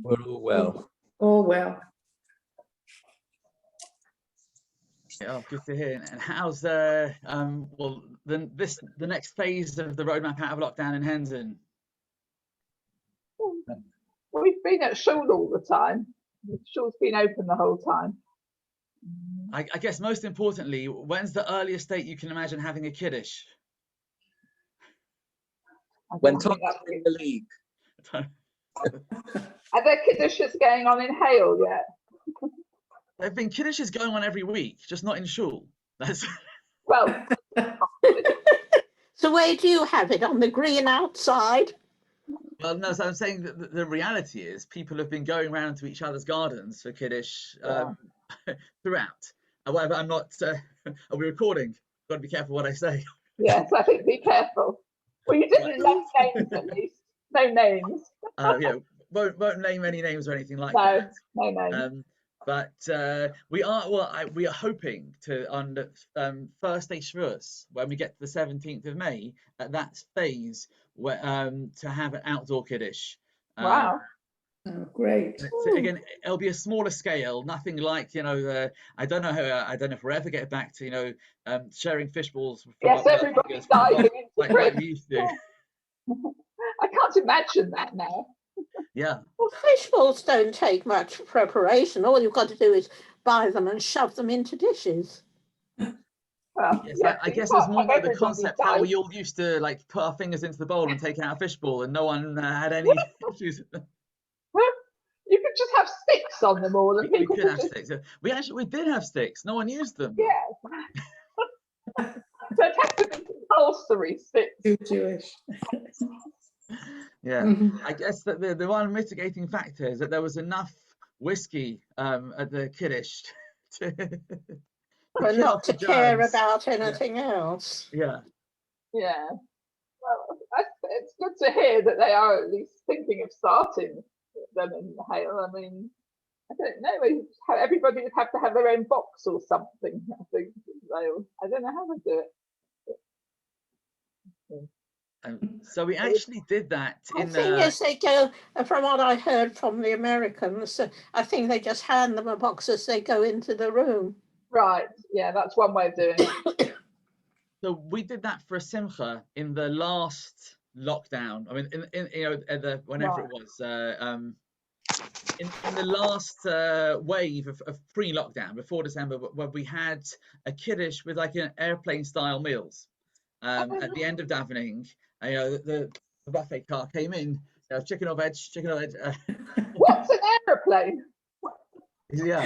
We're all well. All well. Oh, good to hear. And how's the next phase of the roadmap out of lockdown in Hendon? We've been at shul all the time. The shul's been open the whole time. I guess most importantly, when's the earliest date you can imagine having a kiddush? When Tom's in the league. Are there kiddushes going on in Hale yet? There have been kiddushes going on every week, just not in shul. That's Well, So where do you have it? On the green outside? well, no. So I'm saying that the reality is people have been going around to each other's gardens for kiddush throughout. However, I'm not. Are we recording? Got to be careful what I say. yes, I think be careful. Well, you didn't name names at least. No names. Yeah, won't name any names or anything like that. No names. But we are hoping to on the first day Shavuos, when we get to the 17th of May, at that phase where to have an outdoor kiddush. Wow. Oh, great. Again, it'll be a smaller scale, nothing like I don't know if we'll ever get back to sharing fish balls. Yes, everybody's diving into like we used to. I can't imagine that now. Yeah. Well, fish balls don't take much preparation. All you've got to do is buy them and shove them into dishes. Well, Yes, yes, I guess you it's can't more have like the everybody concept how we dive. all used to put our fingers into the bowl and take out a fish ball, and no one had any issues. You could just have sticks on them all, and We people could have just, sticks. We did have sticks. No one used them. yeah. They'd have to be compulsory sticks. Too Jewish. Yeah. Mhm. I guess that the one mitigating factor is that there was enough whiskey at the kiddush to But kill not off to the care germs. about anything else. Yeah. Yeah. Well, it's good to hear that they are at least thinking of starting them in Hale. I mean, I don't know. Everybody would have to have their own box or something. I think. I don't know how to do it. So we actually did that The in thing is, they go, from what I heard from the Americans, I think they just hand them a box as they go into the room. Right. Yeah, that's one way of doing it. So we did that for a simcha in the last lockdown. I mean, in whenever it was, in the last wave of pre-lockdown, before December, where we had a kiddush with like an airplane-style meals. At the end of davening, the buffet car came in. Chicken or veg. What's an aeroplane? Yeah.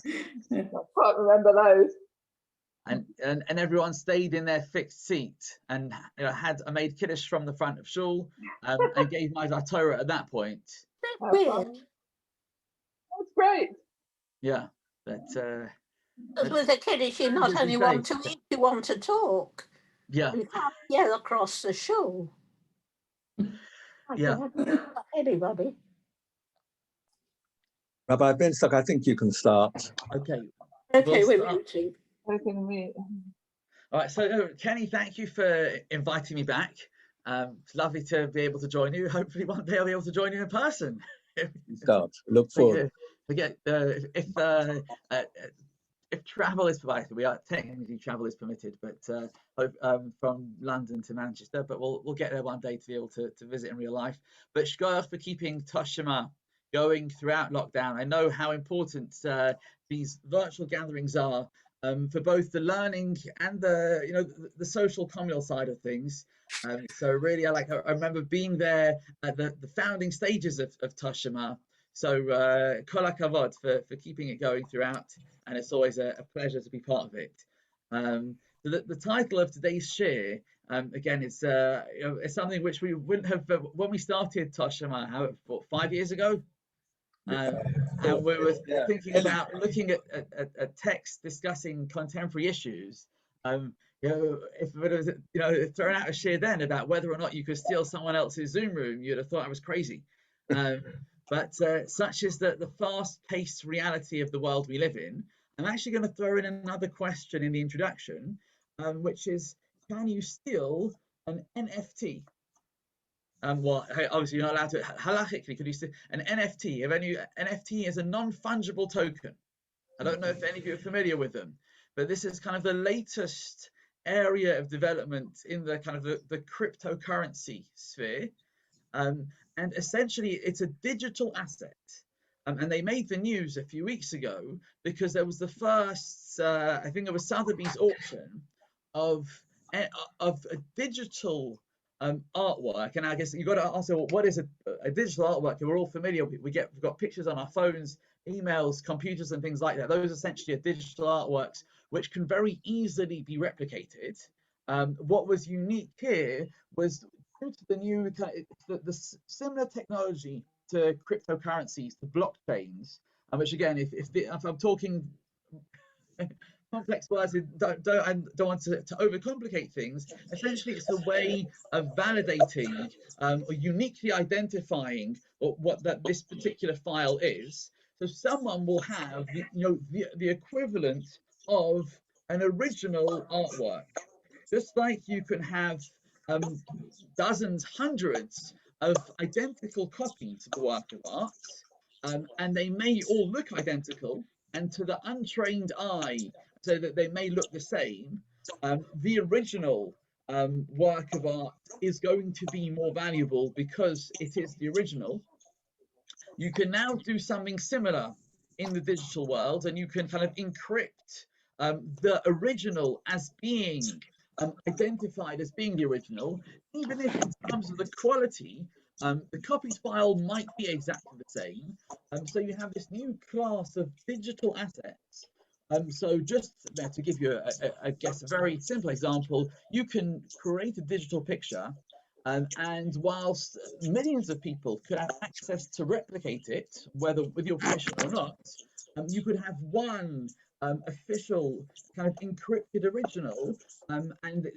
I can't remember those. And everyone stayed in their fixed seat and made kiddush from the front of shul and gave my Torah at that point. That's Weird. fine. That's great. Yeah, Because with a kiddush, you not only want to eat, you want to talk. yeah, You can't yell across the shul. yeah. Anybody. Rabbi Binstock, I think you can start. Okay. Okay, We'll we're start. muting. All right. So Kenny, thank you for inviting me back. It's lovely to be able to join you. Hopefully one day I'll be able to join you in person. Start. Look forward. If travel is provided, we are technically travel is permitted, but from London to Manchester, but we'll get there one day to be able to visit in real life. But shkoyach for keeping Shema going throughout lockdown. I know how important these virtual gatherings are for both the learning and the social communal side of things. So really, I remember being there at the founding stages of Shema. So kol hakavod for keeping it going throughout, and it's always a pleasure to be part of it. The title of today's shir, again, it's something which we wouldn't have when we started Shema, 5 years ago. And we were thinking about looking at text discussing contemporary issues. If it was thrown out a share then about whether or not you could steal someone else's Zoom room, you'd have thought I was crazy. But such is the fast-paced reality of the world we live in. I'm actually going to throw in another question in the introduction, which is, can you steal an NFT? well, hey, obviously you're not allowed to halachically. Could you say an NFT? If any NFT is a non-fungible token. I don't know if any of you are familiar with them, but this is kind of the latest area of development in the kind of the cryptocurrency sphere. And essentially it's a digital asset. And they made the news a few weeks ago because there was the first, I think it was Sotheby's auction of a digital artwork. And I guess you've got to answer, well, what is a digital artwork? We're all familiar. We've got pictures on our phones, emails, computers, and things like that. Those essentially are digital artworks which can very easily be replicated. What was unique here was due to the new the similar technology to cryptocurrencies, to blockchains, and which again, if I'm talking complex words, I don't want to overcomplicate things. Essentially, it's a way of validating or uniquely identifying what this particular file is. So someone will have the equivalent of an original artwork, just like you can have dozens, hundreds of identical copies of a work of art, and they may all look identical, and to the untrained eye, so that they may look the same, the original work of art is going to be more valuable because it is the original. You can now do something similar in the digital world, and you can kind of encrypt the original as being identified as being the original, even if in terms of the quality, the copied file might be exactly the same. So you have this new class of digital assets. So just to give you, I guess, a very simple example, you can create a digital picture, and whilst millions of people could have access to replicate it, whether with your permission or not, you could have one official kind of encrypted original, and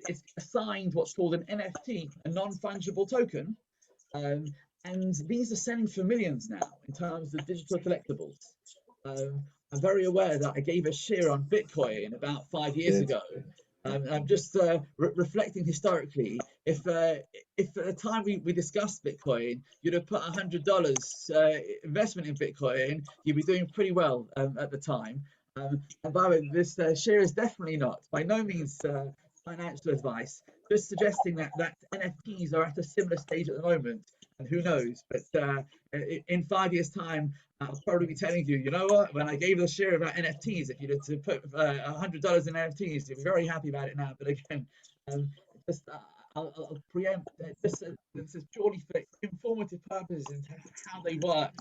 it's assigned what's called an NFT, a non-fungible token, and these are selling for millions now in terms of digital collectibles. I'm very aware that I gave a share on Bitcoin about 5 years ago. I'm just reflecting historically. If at the time we discussed Bitcoin, you'd have put $100 investment in Bitcoin, you'd be doing pretty well at the time. And by the way, this share is definitely not, by no means, financial advice, just suggesting that NFTs are at a similar stage at the moment, and who knows, but in 5 years' time, I'll probably be telling you, you know what, when I gave the share about NFTs, if you'd have to put $100 in NFTs, you'd be very happy about it now. But again, just I'll preempt, this is purely for informative purposes into how they work,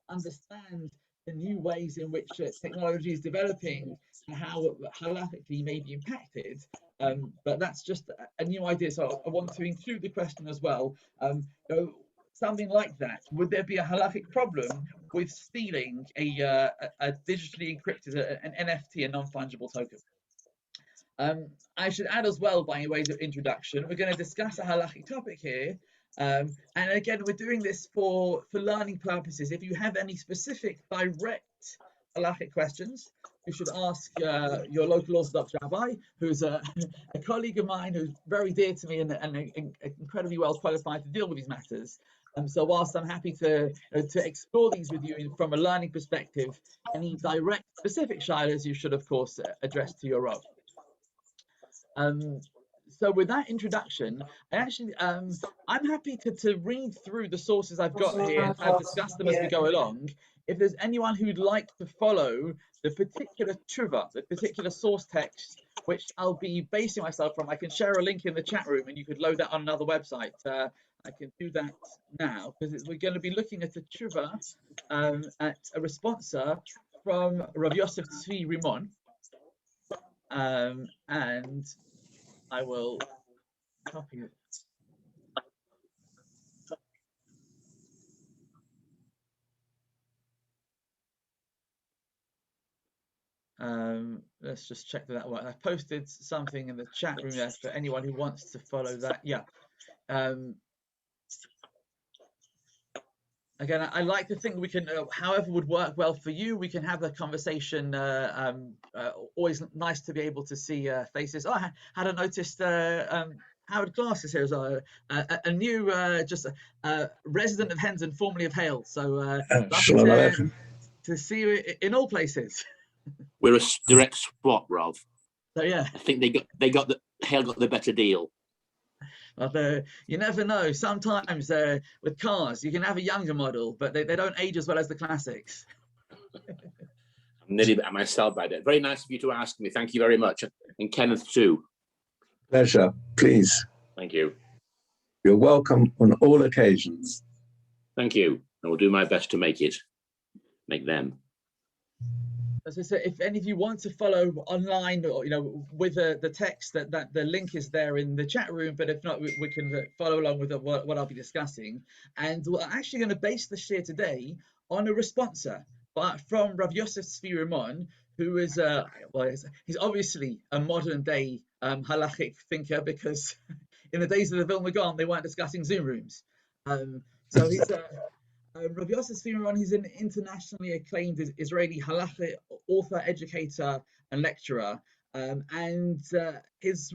understand the new ways in which technology is developing and how halakhically may be impacted. But that's just a new idea, so I want to include the question as well. Something like that, would there be a halakhic problem with stealing a digitally encrypted, an NFT, a non-fungible token? I should add as well, by way of introduction, we're going to discuss a halakhic topic here. And again, we're doing this for learning purposes. If you have any specific direct halakhic questions, you should ask your local Orthodox rabbi, who's a colleague of mine who's very dear to me and incredibly well qualified to deal with these matters. So whilst I'm happy to explore these with you from a learning perspective, any direct specific shilas you should of course address to your Rav. So with that introduction, I'm happy to read through the sources I've got here and kind of discuss them as we go along. If there's anyone who'd like to follow the particular tshuva, the particular source text, which I'll be basing myself from, I can share a link in the chat room and you could load that on another website. I can do that now because we're going to be looking at a tshuva, at a responsa from Rav Yosef Tzvi Rimon. And I will copy it. Let's just check that works. I posted something in the chat room there for anyone who wants to follow that. Yeah. Again, I like to think we can, however would work well for you, we can have a conversation. Always nice to be able to see faces. Oh, I hadn't noticed Howard Glass is here as well, a new resident of Hendon, formerly of Hale. So lovely Shalom Aleichem. to see you in all places. We're a direct swap, Rob. So yeah, I think they got the Hale got the better deal. well, you never know. Sometimes with cars, you can have a younger model, but they don't age as well as the classics. I'm nearly at myself by that. Very nice of you to ask me. Thank you very much. And Kenneth too. Pleasure. Please. Thank you. You're welcome on all occasions. Thank you. I will do my best to make them. As I said, if any of you want to follow online, or with the text, that the link is there in the chat room. But if not, we can follow along with what I'll be discussing. And we're actually going to base the share today on a responsa from Rav Yosef Tzvi Rimon, who is he's obviously a modern day halachic thinker, because in the days of the Vilna Gaon they weren't discussing Zoom rooms. So he's Rav Yosef Tzvi Rimon. He's an internationally acclaimed Israeli halachic author, educator, and lecturer. And his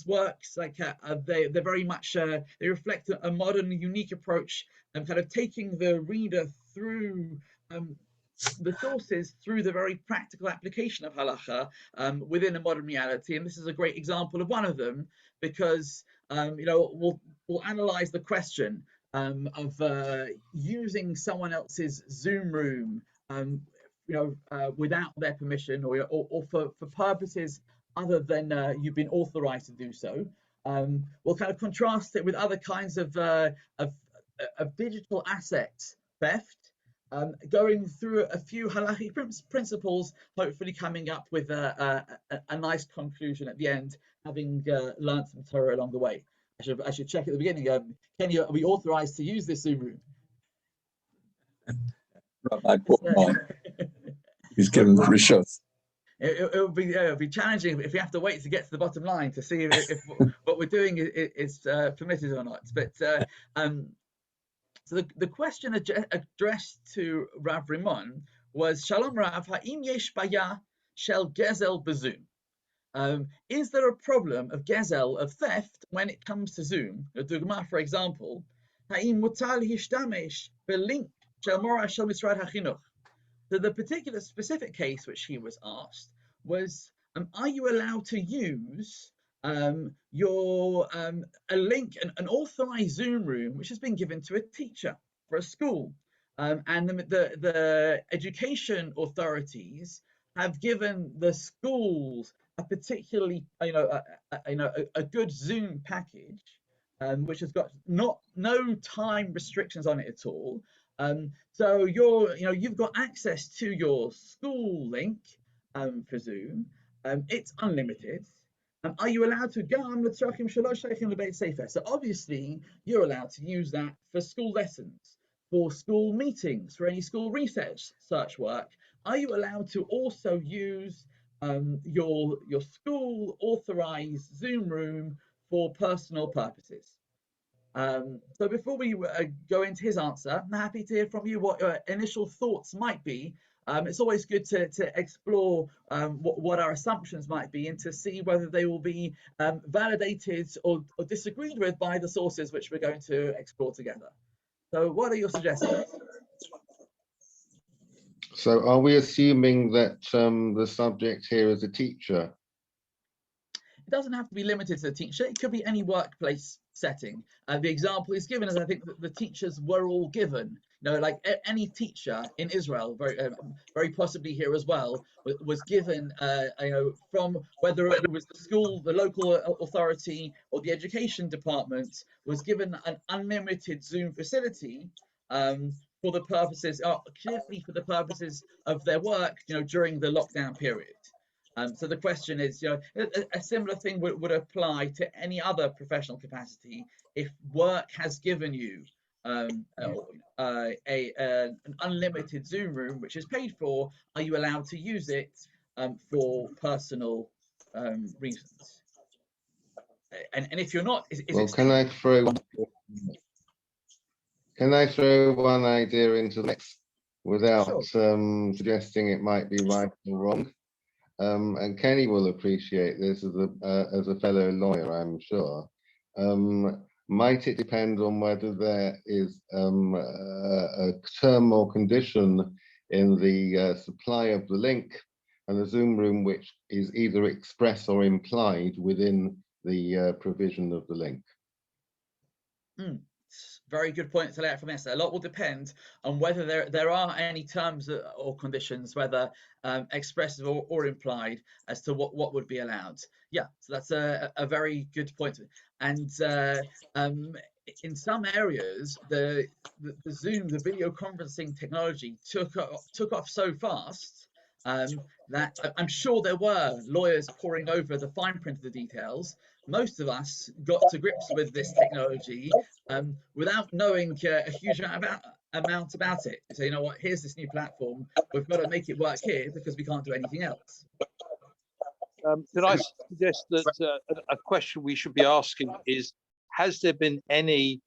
works, they're very much they reflect a modern, unique approach, and kind of taking the reader through the sources through the very practical application of halacha within a modern reality. And this is a great example of one of them, because we'll analyze the question of using someone else's Zoom room without their permission, or for purposes other than you've been authorized to do so. We'll kind of contrast it with other kinds of digital asset theft, going through a few halachic principles, hopefully coming up with a nice conclusion at the end, having learned some Torah along the way. I should check at the beginning. Kenny, are we authorized to use this Zoom room? Rabbi Portman. He's given the rishos. It would be challenging if we have to wait to get to the bottom line to see if what we're doing is permitted or not. But so the question addressed to Rav Rimon was, Shalom Rav, ha'im yesh baya shel gezel b'Zoom? Is there a problem of gezel, of theft, when it comes to Zoom? Dugma, for example, ha'im mutar hishtamesh belink shel mora shel misrad hachinuch? So the particular specific case which he was asked was, are you allowed to use a link, an authorized Zoom room which has been given to a teacher for a school, and the education authorities have given the schools a particularly a good Zoom package, which has got no time restrictions on it at all. So you've got access to your school link for Zoom. It's unlimited. Are you allowed to go on the tzrakim shalosh sheikhim lebeit sefer? So obviously you're allowed to use that for school lessons, for school meetings, for any school research work. Are you allowed to also use your school authorized Zoom room for personal purposes? So before we go into his answer, I'm happy to hear from you what your initial thoughts might be. It's always good to explore what our assumptions might be, and to see whether they will be validated or disagreed with by the sources which we're going to explore together. So what are your suggestions? So are we assuming that the subject here is a teacher? It doesn't have to be limited to the teacher. It could be any workplace setting. The example is given as I think that the teachers were all given. Like any teacher in Israel, very possibly here as well, was given, from whether it was the school, the local authority, or the education department, was given an unlimited Zoom facility for the purposes, clearly for the purposes of their work, during the lockdown period. So the question is, a similar thing would apply to any other professional capacity. If work has given you an unlimited Zoom room which is paid for, are you allowed to use it for personal reasons? And if you're not, Can I throw one idea into the mix without suggesting it might be right or wrong? And Kenny will appreciate this as a fellow lawyer, I'm sure. Might it depend on whether there is a term or condition in the supply of the link and the Zoom room which is either express or implied within the provision of the link? Very good point to lay out from this. A lot will depend on whether there are any terms or conditions, whether expressive or implied, as to what would be allowed. Yeah, so that's a very good point. And in some areas, the Zoom, the video conferencing technology took off so fast that I'm sure there were lawyers poring over the fine print of the details. Most of us got to grips with this technology without knowing a huge amount about it. So you know what? Here's this new platform. We've got to make it work here because we can't do anything else. Could I suggest that a question we should be asking is: has there been any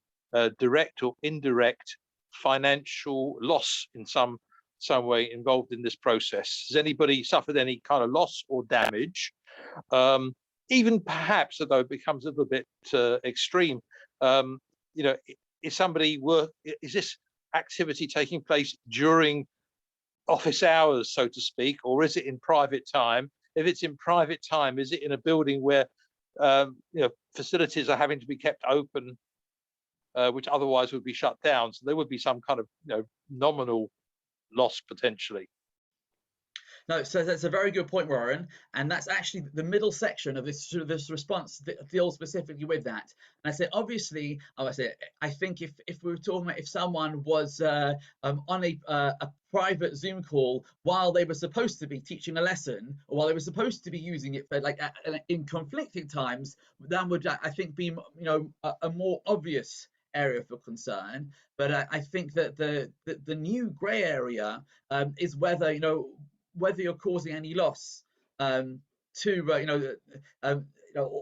direct or indirect financial loss in some way involved in this process? Has anybody suffered any kind of loss or damage? Even perhaps, although it becomes a little bit extreme, you know, is this activity taking place during office hours, so to speak, or is it in private time? If it's in private time, is it in a building where you know, facilities are having to be kept open, which otherwise would be shut down? So there would be some kind of, you know, nominal loss potentially. No, so that's a very good point, Warren, and that's actually the middle section of this response that deals specifically with that. And I say, obviously, I think if we were talking about if someone was on a private Zoom call while they were supposed to be teaching a lesson, or while they were supposed to be using it for in conflicting times, that would, I think, be, you know, a more obvious area for concern. But I think that the new grey area is whether, you know, whether you're causing any loss to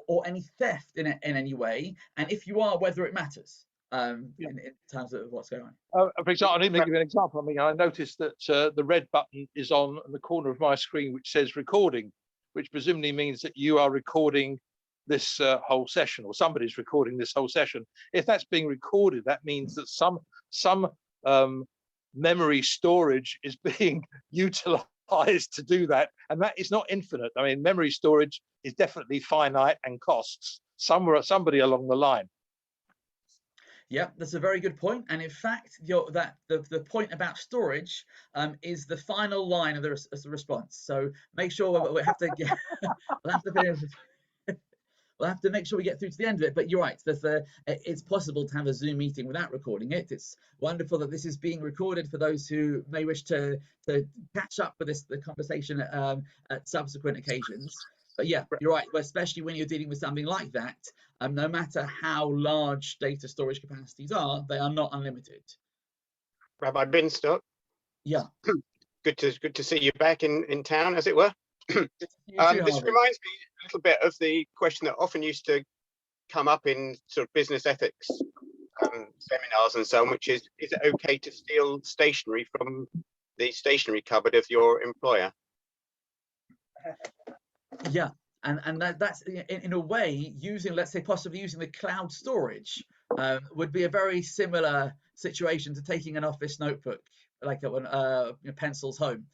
or any theft in any way, and if you are, whether it matters in terms of what's going on. For example, I didn't give you an example. I mean, I noticed that the red button is on the corner of my screen, which says recording, which presumably means that you are recording this whole session, or somebody's recording this whole session. If that's being recorded, that means that some memory storage is being utilized to do that, and that is not infinite. I mean, memory storage is definitely finite and costs somebody along the line. Yeah, that's a very good point. And in fact, the point about storage is the final line of the response. So make sure we have to get, we'll have to make sure we get through to the end of it. But you're right, it's possible to have a Zoom meeting without recording it. It's wonderful that this is being recorded for those who may wish to catch up with the conversation at subsequent occasions. But yeah, you're right, especially when you're dealing with something like that, no matter how large data storage capacities are, they are not unlimited. Rabbi Binstock. Yeah. Good to see you back in town, as it were. This reminds me a little bit of the question that often used to come up in sort of business ethics seminars and so on, which is it okay to steal stationery from the stationery cupboard of your employer? Yeah, and that's in a way let's say possibly using the cloud storage would be a very similar situation to taking an office notebook, like pencils home.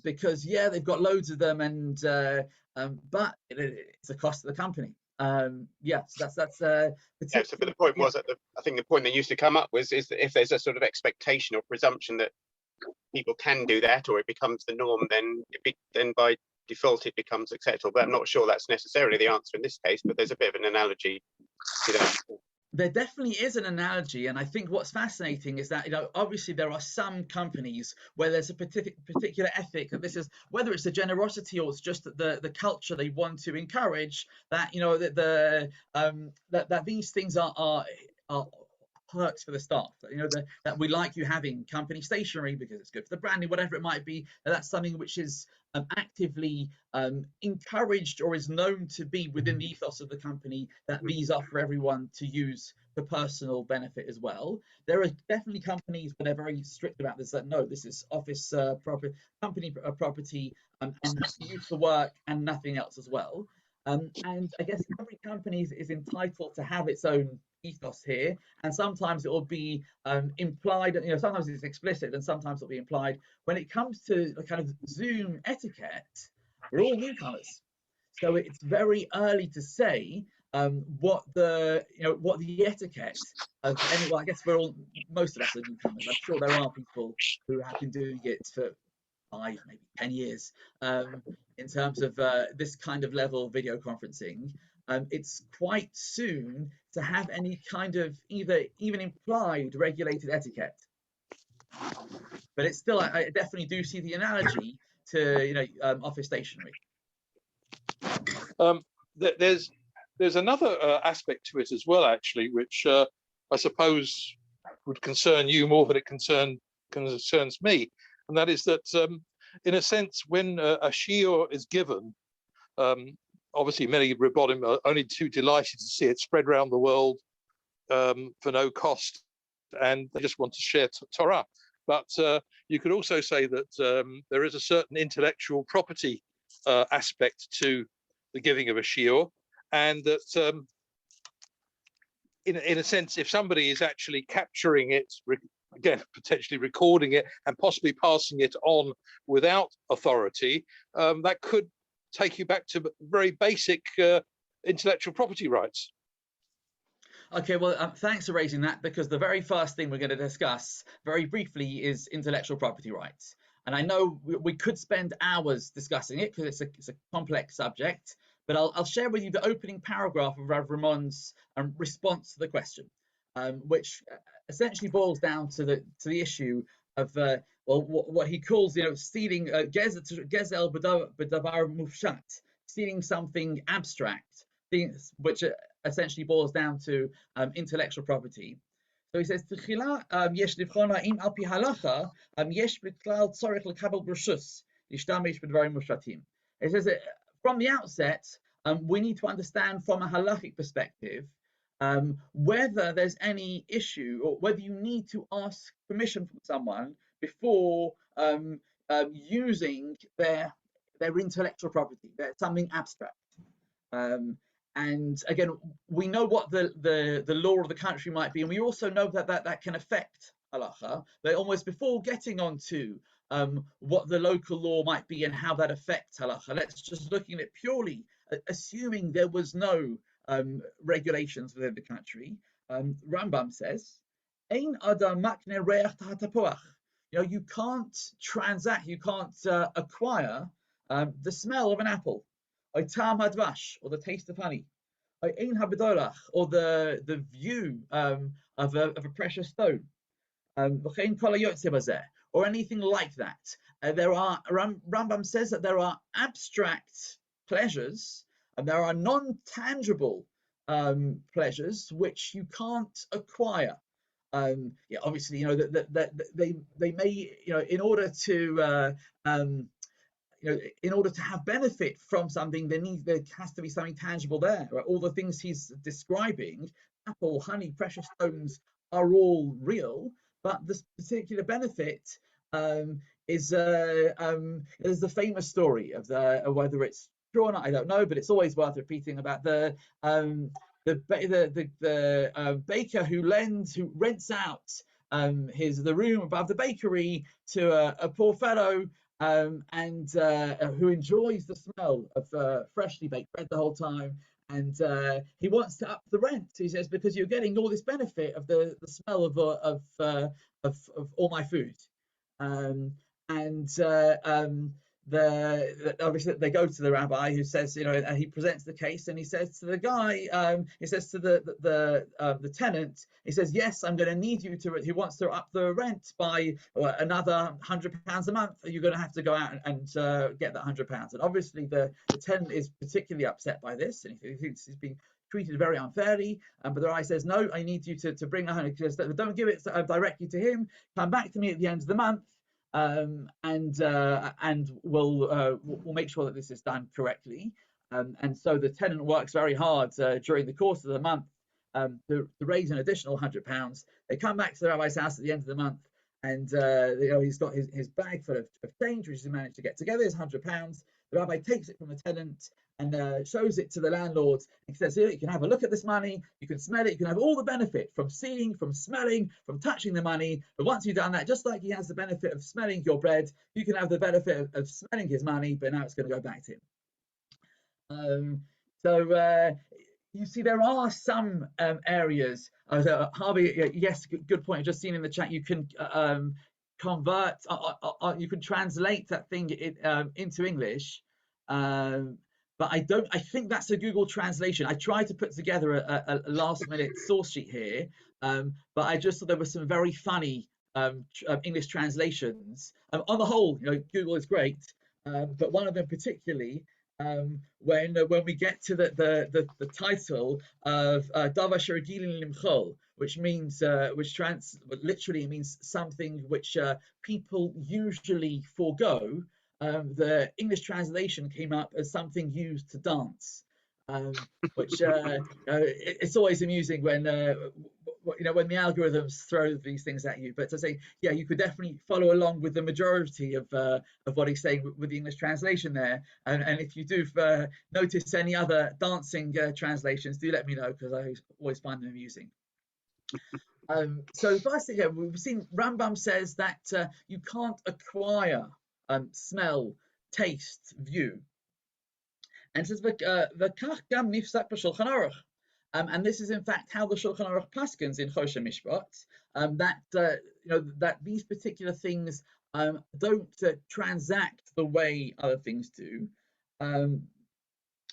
Because yeah, they've got loads of them, and but it's a cost to the company. Yeah, so that's so but the point was that I think the point that used to come up is that if there's a sort of expectation or presumption that people can do that, or it becomes the norm, then by default it becomes acceptable. But I'm not sure that's necessarily the answer in this case, but there's a bit of an analogy to that. There definitely is an analogy, and I think what's fascinating is that, you know, obviously there are some companies where there's a particular ethic, and this is whether it's a generosity or it's just the culture they want to encourage, that, you know, that these things are perks for the staff, you know, that we like you having company stationery because it's good for the branding, whatever it might be. That's something which is actively encouraged or is known to be within the ethos of the company, that these are for everyone to use for personal benefit as well. There are definitely companies where they're very strict about this, that no, this is office company property and use for work and nothing else as well. And I guess every company is entitled to have its own ethos here, and sometimes it will be implied, sometimes it's explicit and sometimes it'll be implied. When it comes to the kind of Zoom etiquette, we're all newcomers, so it's very early to say what the etiquette of any. Well, I guess most of us are newcomers. I'm sure there are people who have been doing it for 5, maybe 10 years in terms of this kind of level of video conferencing. It's quite soon to have any kind of even implied regulated etiquette. But it's still, I definitely do see the analogy to office stationery. There's another aspect to it as well, actually, which I suppose would concern you more than it concerns me, and that is that in a sense, when a shiur is given, obviously many Rabbonim are only too delighted to see it spread around the world for no cost, and they just want to share Torah. But you could also say that there is a certain intellectual property aspect to the giving of a shiur, and that in a sense, if somebody is actually capturing it, again, potentially recording it and possibly passing it on without authority, that could take you back to very basic intellectual property rights. Okay, well, thanks for raising that, because the very first thing we're going to discuss very briefly is intellectual property rights. And I know we could spend hours discussing it because it's a complex subject, but I'll share with you the opening paragraph of Rav Ramon's response to the question, which essentially boils down to the issue of what he calls stealing gezel b'davar mufshat, stealing something abstract, which essentially boils down to intellectual property. So he says, yesh livchon ha'im al pi halacha yesh b'klal tzorich lekabel breshus l'shtamish b'dvarim mufshatim. It says that from the outset, we need to understand from a halachic perspective whether there's any issue or whether you need to ask permission from someone before using their intellectual property, something abstract. And again, we know what the law of the country might be, and we also know that can affect halacha. But almost before getting on to what the local law might be and how that affects halacha, let's just looking at purely assuming there was no regulations within the country. Rambam says, "Ein adam makne reach tahapuach." You can't transact, you can't acquire the smell of an apple, or tam hadvash, or the taste of honey, or ein habedolach, or the view of a precious stone, or anything like that. Rambam says that there are abstract pleasures and there are non-tangible pleasures which you can't acquire. Obviously, that they may, in order to have benefit from something, there has to be something tangible there. Right? All the things he's describing, apple, honey, precious stones, are all real, but this particular benefit is there's the famous story of whether it's true or not, I don't know, but it's always worth repeating about the baker who rents out the room above the bakery to a poor fellow and who enjoys the smell of freshly baked bread the whole time, and he wants to up the rent. He says, because you're getting all this benefit of the smell of all my food, obviously they go to the rabbi, who says, and he presents the case, and he says to the guy, he says to the tenant, he says, yes, I'm going to need you to. He wants to up the rent by another £100 a month. You're going to have to go out and get that £100. And obviously the tenant is particularly upset by this, and he thinks he's being treated very unfairly. But the rabbi says, no, I need you to bring 100. Don't give it directly to him. Come back to me at the end of the month. And we'll make sure that this is done correctly. And so the tenant works very hard during the course of the month to raise an additional £100. They come back to the rabbi's house at the end of the month, and he's got his bag full of change, which he managed to get together, his £100. the rabbi takes it from the tenant and shows it to the landlord. He says, here, you can have a look at this money, you can smell it, you can have all the benefit from seeing, from smelling, from touching the money. But once you've done that, just like he has the benefit of smelling your bread, you can have the benefit of smelling his money, but now it's going to go back to him. You see, there are some areas. Harvey, yes, good point. I've just seen in the chat, you can convert, you can translate that thing into English. But I think that's a Google translation. I tried to put together a last minute source sheet here, but I just thought there were some very funny English translations. On the whole, Google is great, but one of them particularly, when we get to the title of Davar Shergilin Limchol, which means literally means something which people usually forego. The English translation came up as something used to dance, which it's always amusing when when the algorithms throw these things at you. But to say, yeah, you could definitely follow along with the majority of what he's saying with the English translation there. And if you do notice any other dancing translations, do let me know, because I always find them amusing. So the first thing, we've seen Rambam says that you can't acquire smell, taste, view, and says v'kach gam nifsak b'Shulchan Aruch, and this is in fact how the Shulchan Aruch paskins in Choshen Mishpat, that these particular things don't transact the way other things do. And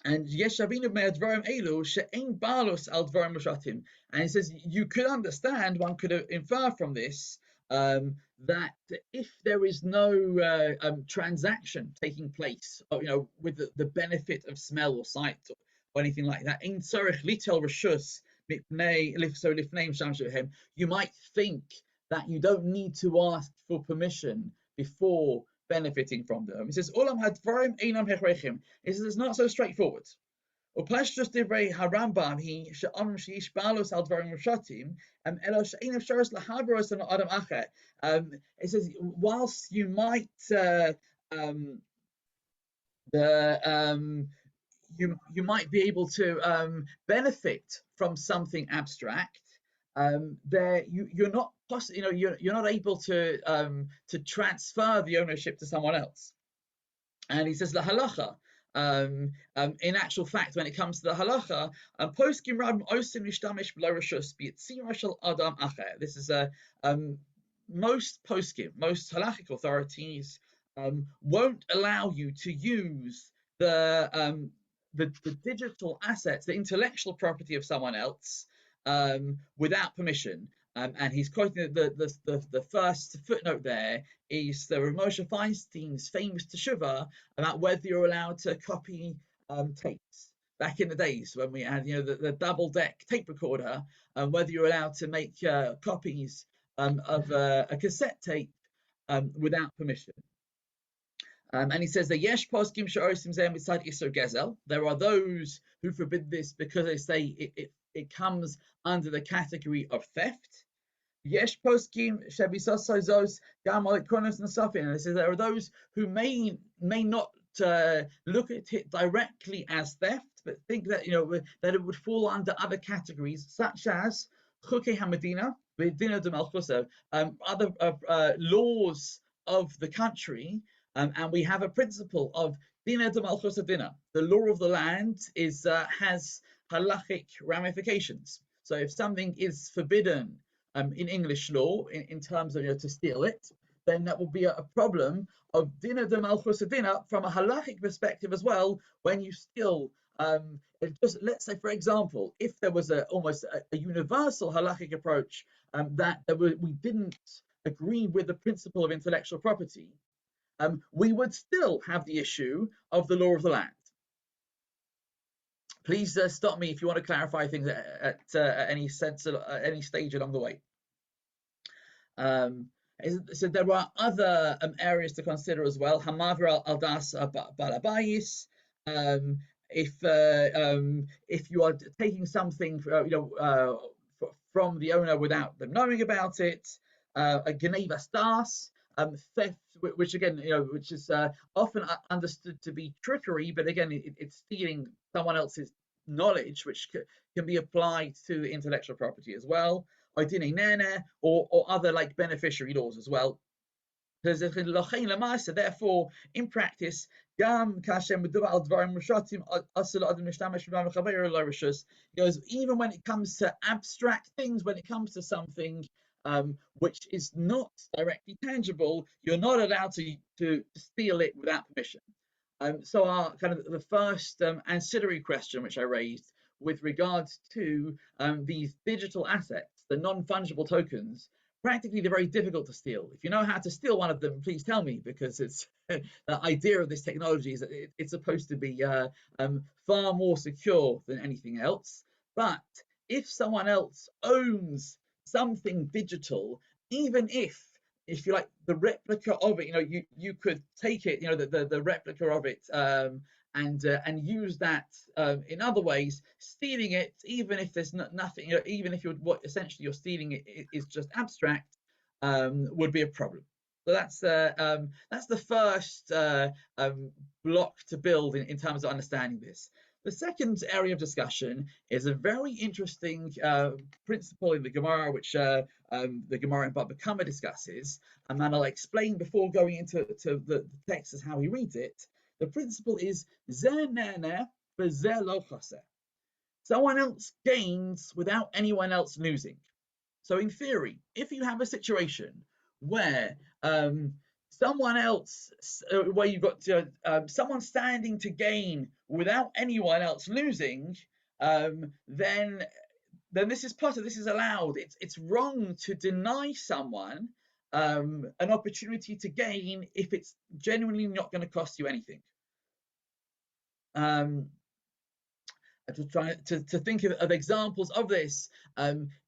Yeshavinu me'advarim elu she'ein balus al dvarim mushatim. And he says you could understand, one could infer from this, that if there is no transaction taking place, with the benefit of smell or sight or anything like that, in tzarich litel reshus mipnei lifso lifnei shamshuhem, you might think that you don't need to ask for permission before benefiting from them. He says, Olam hadvarim einam hechrechim. He says it's not so straightforward. Uplashtus divrei harambam he she'amrim sheish balos al dvarim mushatim elo she'ein efsharos lahaveros an adam acher. It says whilst you might you might be able to benefit from something abstract, there you're not you're not able to transfer the ownership to someone else. And he says la halacha. In actual fact, when it comes to the halacha, poskim rabim osim nishtamish b'lo reshus b'yitzira shel adam acher. This is most poskim, most halachic authorities won't allow you to use the digital assets, the intellectual property of someone else, without permission. And he's quoting the first footnote there is the Moshe Feinstein's famous teshuvah about whether you're allowed to copy tapes back in the days when we had the double deck tape recorder, and whether you're allowed to make copies of a cassette tape without permission. And he says that yesh poskim she'osim zeh mitzad isur gezel. There are those who forbid this because they say it comes under the category of theft. Yesh poskim she'bisosozos gam alikonos nasafin. And he says there are those who may not look at it directly as theft, but think that that it would fall under other categories such as chukei hamadina, v'dina de malchusa, other laws of the country. And we have a principle of dina de malchus dina. The law of the land has halachic ramifications. So if something is forbidden in English law, in terms of to steal it, then that will be a problem of dina de malchus dina from a halachic perspective as well. When you steal, just let's say, for example, if there was almost a universal halachic approach that we didn't agree with the principle of intellectual property, we would still have the issue of the law of the land. Please stop me if you want to clarify things at any stage along the way. So there are other areas to consider as well. Hamavir al das balabayis. If you are taking something from the owner without them knowing about it, a geneva stas. theft, which again, which is often understood to be trickery, but again, it's stealing someone else's knowledge, which can be applied to intellectual property as well, or other like beneficiary laws as well. Therefore, in practice, even when it comes to abstract things, when it comes to something which is not directly tangible, you're not allowed to steal it without permission. So our kind of the first ancillary question which I raised with regards to these digital assets, the non-fungible tokens, practically they're very difficult to steal. If you know how to steal one of them, please tell me, because it's the idea of this technology is that it's supposed to be far more secure than anything else. But if someone else owns something digital, even if you like the replica of it, you could take it, the replica of it, and use that in other ways, stealing it, even if there's nothing, even if what essentially you're stealing it is just abstract, would be a problem. So that's the first block to build in terms of understanding this. The second area of discussion is a very interesting principle in the Gemara, which the Gemara in Baba Kama discusses, and then I'll explain before going into the text as how he reads it. The principle is someone else gains without anyone else losing. So in theory, if you have a situation where someone else, where you've got someone standing to gain without anyone else losing, then this is possible. This is allowed. It's wrong to deny someone an opportunity to gain if it's genuinely not going to cost you anything. To try to think of examples of this,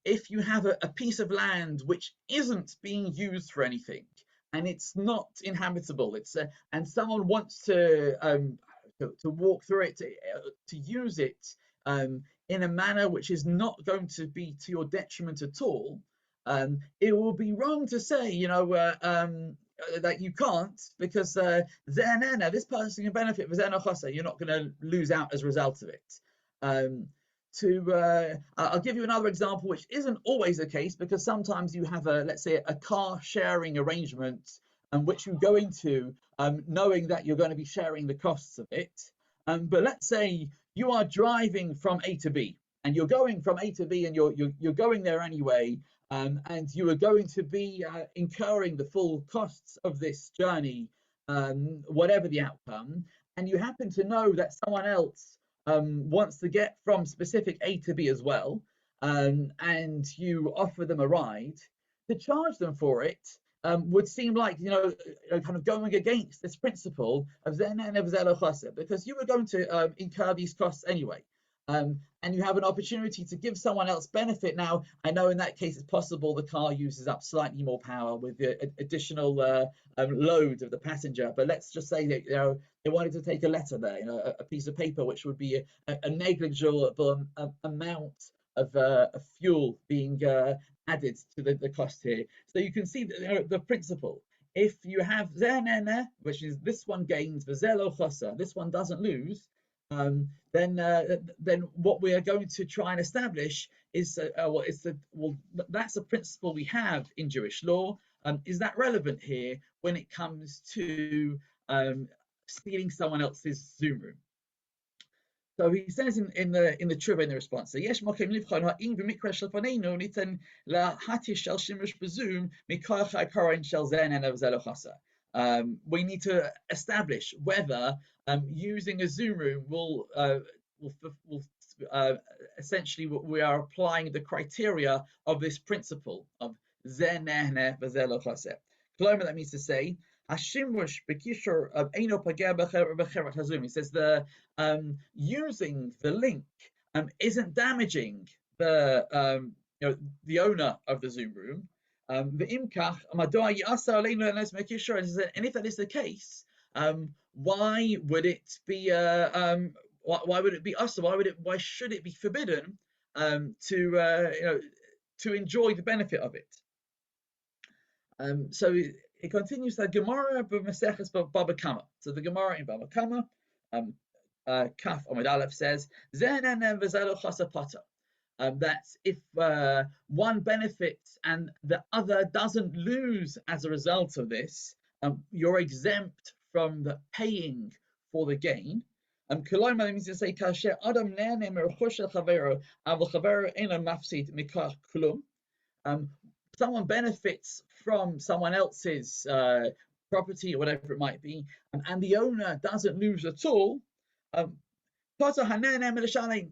if you have a piece of land which isn't being used for anything and it's not inhabitable, and someone wants to walk through it, to use it in a manner which is not going to be to your detriment at all, it will be wrong to say, that you can't, because this person can benefit. You're not going to lose out as a result of it. I'll give you another example, which isn't always the case, because sometimes you have let's say a car sharing arrangement, and which you go into knowing that you're going to be sharing the costs of it. But let's say you are driving from A to B, and you're going from A to B, and you're going there anyway, and you are going to be incurring the full costs of this journey, whatever the outcome, and you happen to know that someone else wants to get from specific A to B as well, and you offer them a ride. To charge them for it would seem like kind of going against this principle of because you were going to incur these costs anyway, and you have an opportunity to give someone else benefit. Now, I know in that case it's possible the car uses up slightly more power with the additional load of the passenger, but let's just say that they wanted to take a letter there, a piece of paper, which would be a negligible amount of fuel being added to the cost here. So you can see the principle. If you have zenene, which is this one gains, this one doesn't lose, then what we are going to try and establish is that's a principle we have in Jewish law. Is that relevant here when it comes to stealing someone else's Zoom room? So he says in the Tshuva, in the response, so yesh mokem livchon ha'im v'mikra shel fanenu niten lahatish shel shimush b'Zoom mikoach ha'karon shel zen and v'zelochasa. We need to establish whether using a Zoom room will essentially, we are applying the criteria of this principle of zen nehne v'zelochasa. That means to say, Hashimush bekishur eino pageh b'cherat hazum. He says the using the link isn't damaging the owner of the Zoom room. And if that is the case, why would it be why would it be us? Why should it be forbidden to enjoy the benefit of it? So it continues the Gemara b'Maseches Baba Kama. So the Gemara in Baba Kama, Kaf Amud Aleph says, that if one benefits and the other doesn't lose as a result of this, you're exempt from the paying for the gain. Koloma means to say, kasher adam nehene meruchosh shel chavero, aval chavero eino mafsid mikach klum. Someone benefits from someone else's property or whatever it might be, and the owner doesn't lose at all. The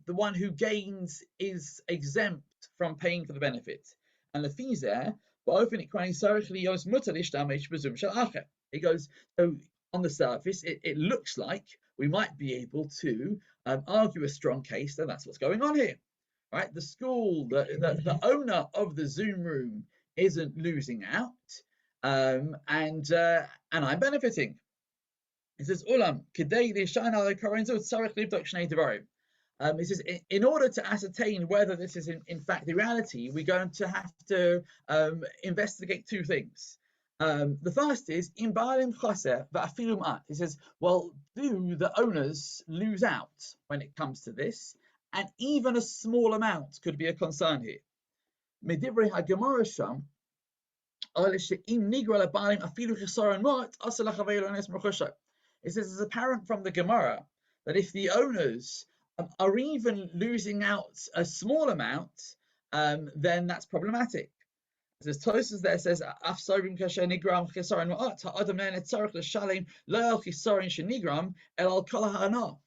one who gains is exempt from paying for the benefit. And the fees there, he goes, so on the surface, it looks like we might be able to argue a strong case that that's what's going on here, right? The school, the owner of the Zoom room isn't losing out, and I'm benefiting. It says, Ulam, it says, in order to ascertain whether this is in fact the reality, we're going to have to investigate two things. The first is, in Baalim Chaser va'afilum at. He says, well, do the owners lose out when it comes to this? And even a small amount could be a concern here. Medivrei HaGemara Sham, it says it's apparent from the Gemara that if the owners are even losing out a small amount, then that's problematic. There's Tosas there says afsarim kasher nigram chesaron ma'at ha'adam ne'et tzarich l'shalem lo chesaron shenigram el al kol ha'ana.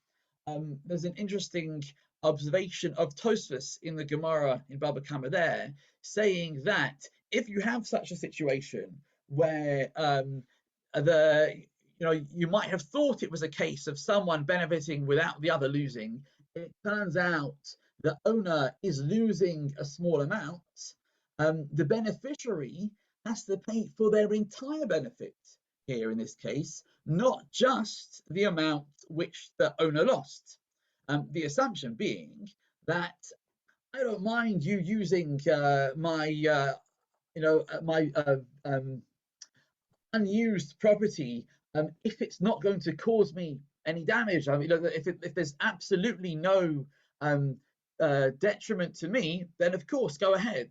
There's an interesting observation of Tosfos in the Gemara in Baba Kama there, saying that if you have such a situation where you might have thought it was a case of someone benefiting without the other losing, it turns out the owner is losing a small amount. The beneficiary has to pay for their entire benefit here in this case, not just the amount which the owner lost. The assumption being that I don't mind you using my unused property if it's not going to cause me any damage. I mean, if there's absolutely no detriment to me, then of course go ahead.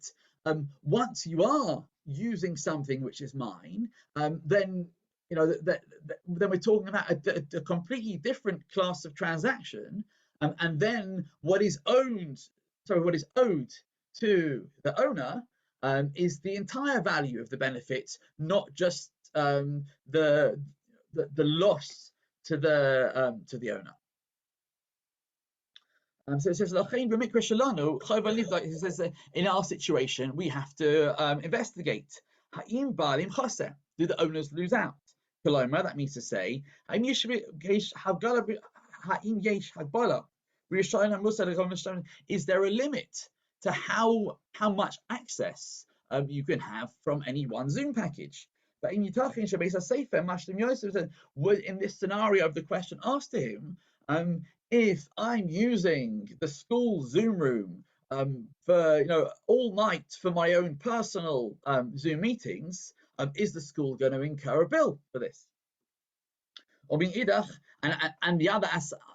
Once you are using something which is mine, then then we're talking about a completely different class of transaction, and then what is owed to the owner is the entire value of the benefit, not just the loss to the owner. So it says, it says in our situation, we have to investigate. Do the owners lose out? That means to say, is there a limit to how much access you can have from any one Zoom package? But in this scenario of the question asked to him, if I'm using the school Zoom room for all night for my own personal Zoom meetings, is the school going to incur a bill for this? Or being idach, and the other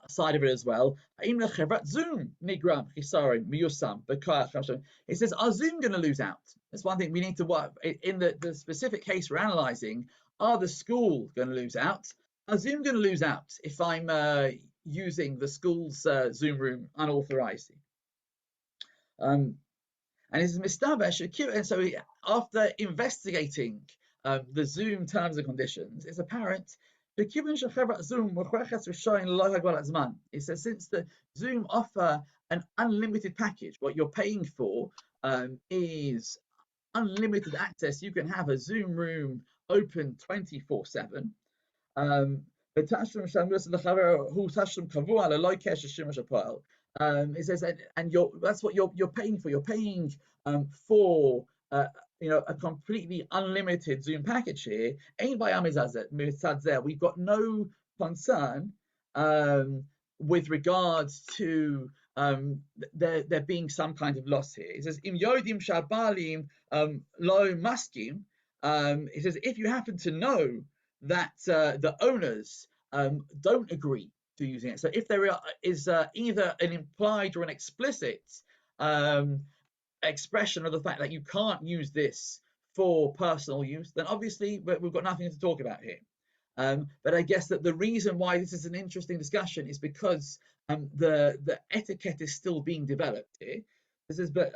side of it as well, Zoom nigram chisarim miyusam b'koach. It says, are Zoom going to lose out? That's one thing we need to work in the specific case we're analysing. Are the school going to lose out? Are Zoom going to lose out if I'm using the school's Zoom room unauthorized? And it's mistabesh, and so after investigating the Zoom terms and conditions, it's apparent. It says since the Zoom offer an unlimited package, what you're paying for is unlimited access. You can have a Zoom room open 24/7. It says, and that's what you're paying for. You're paying for a completely unlimited Zoom package here. We've got no concern with regards to there being some kind of loss here. It says, Im yodim shabalim lo maskim. it says if you happen to know that the owners don't agree to using it, so if there is either an implied or an explicit expression of the fact that you can't use this for personal use, then obviously we've got nothing to talk about here. But I guess that the reason why this is an interesting discussion is because the etiquette is still being developed here. This is, but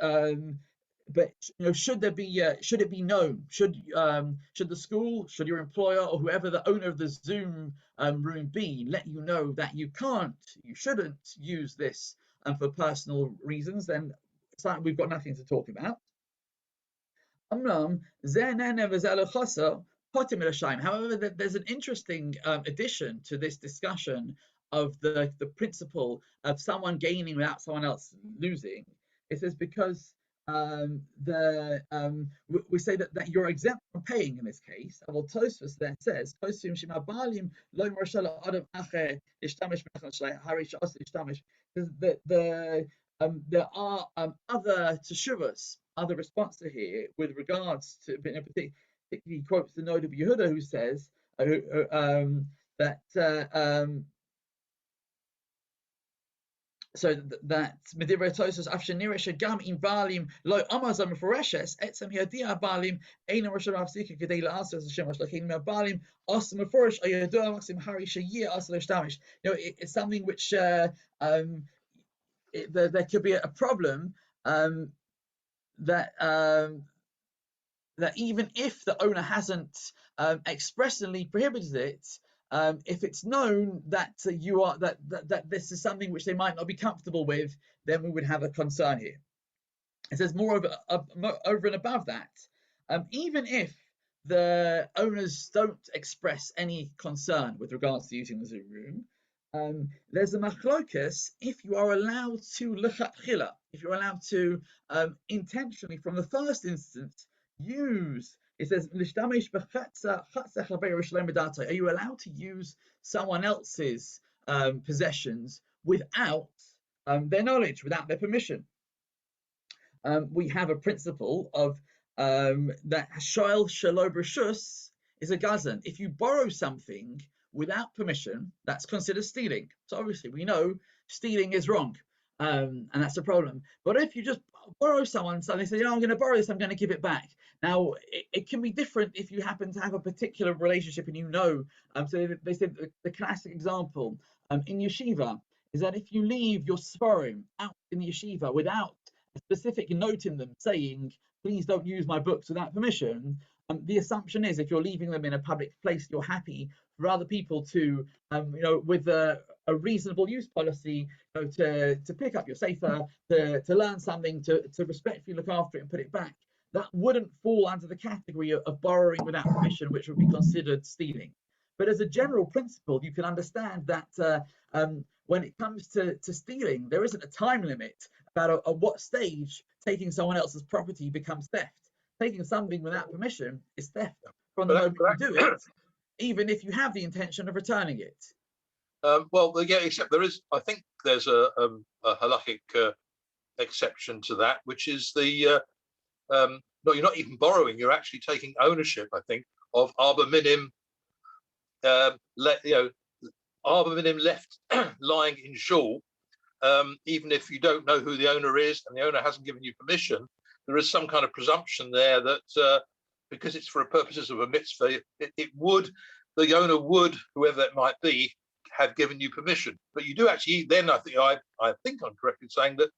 you know, should it be known? Should the school, should your employer, or whoever the owner of the Zoom room be, let you know that you shouldn't use this for personal reasons? Then it's like we've got nothing to talk about. However, there's an interesting addition to this discussion of the principle of someone gaining without someone else losing. It says because we say that you're exempt from paying in this case. Well, Tosfos there says there are other teshuvos, other responses here with regards to, particularly he quotes the Nod of Yehuda, who says so that Medivre Tosos Afshanira Shagam in Balim Lo Amazon Foreshes Etzam Yadia Balim Aina Rosham Afsika Kadela Asas Shemash Lakin Balim Osam Forish Ayadua Maxim Hari Shayir Asalish Damish. You know, it's something which there could be a problem that even if the owner hasn't expressly prohibited it, if it's known that that this is something which they might not be comfortable with, then we would have a concern here. It says moreover, over and above that, even if the owners don't express any concern with regards to using the Zoom room, there's a machlokas if you are allowed to lechatchila, if you're allowed to intentionally from the first instance use. It says, are you allowed to use someone else's possessions without their knowledge, without their permission? We have a principle of that shoel shelo b'reshus is a gazan. If you borrow something without permission, that's considered stealing. So obviously we know stealing is wrong, and that's a problem. But if you just borrow someone, so they say, I'm going to borrow this, I'm going to give it back. Now, it can be different if you happen to have a particular relationship and you know. So they said the classic example in yeshiva is that if you leave your svarim out in the yeshiva without a specific note in them saying, please don't use my books without permission, the assumption is if you're leaving them in a public place, you're happy for other people to, with a reasonable use policy, to pick up your sefer, to learn something, to respectfully look after it and put it back. That wouldn't fall under the category of borrowing without permission, which would be considered stealing. But as a general principle, you can understand that when it comes to stealing, there isn't a time limit about at what stage taking someone else's property becomes theft. Taking something without permission is theft from the moment you do it, even if you have the intention of returning it. Well, yeah, except there is, I think there's a halakhic exception to that, which is the no, you're not even borrowing, you're actually taking ownership, I think, of arbor minim, arbor minim left lying in shul, even if you don't know who the owner is and the owner hasn't given you permission. There is some kind of presumption there that because it's for purposes of a mitzvah, the owner would, whoever that might be, have given you permission. But you do actually, then I think I'm correct in saying that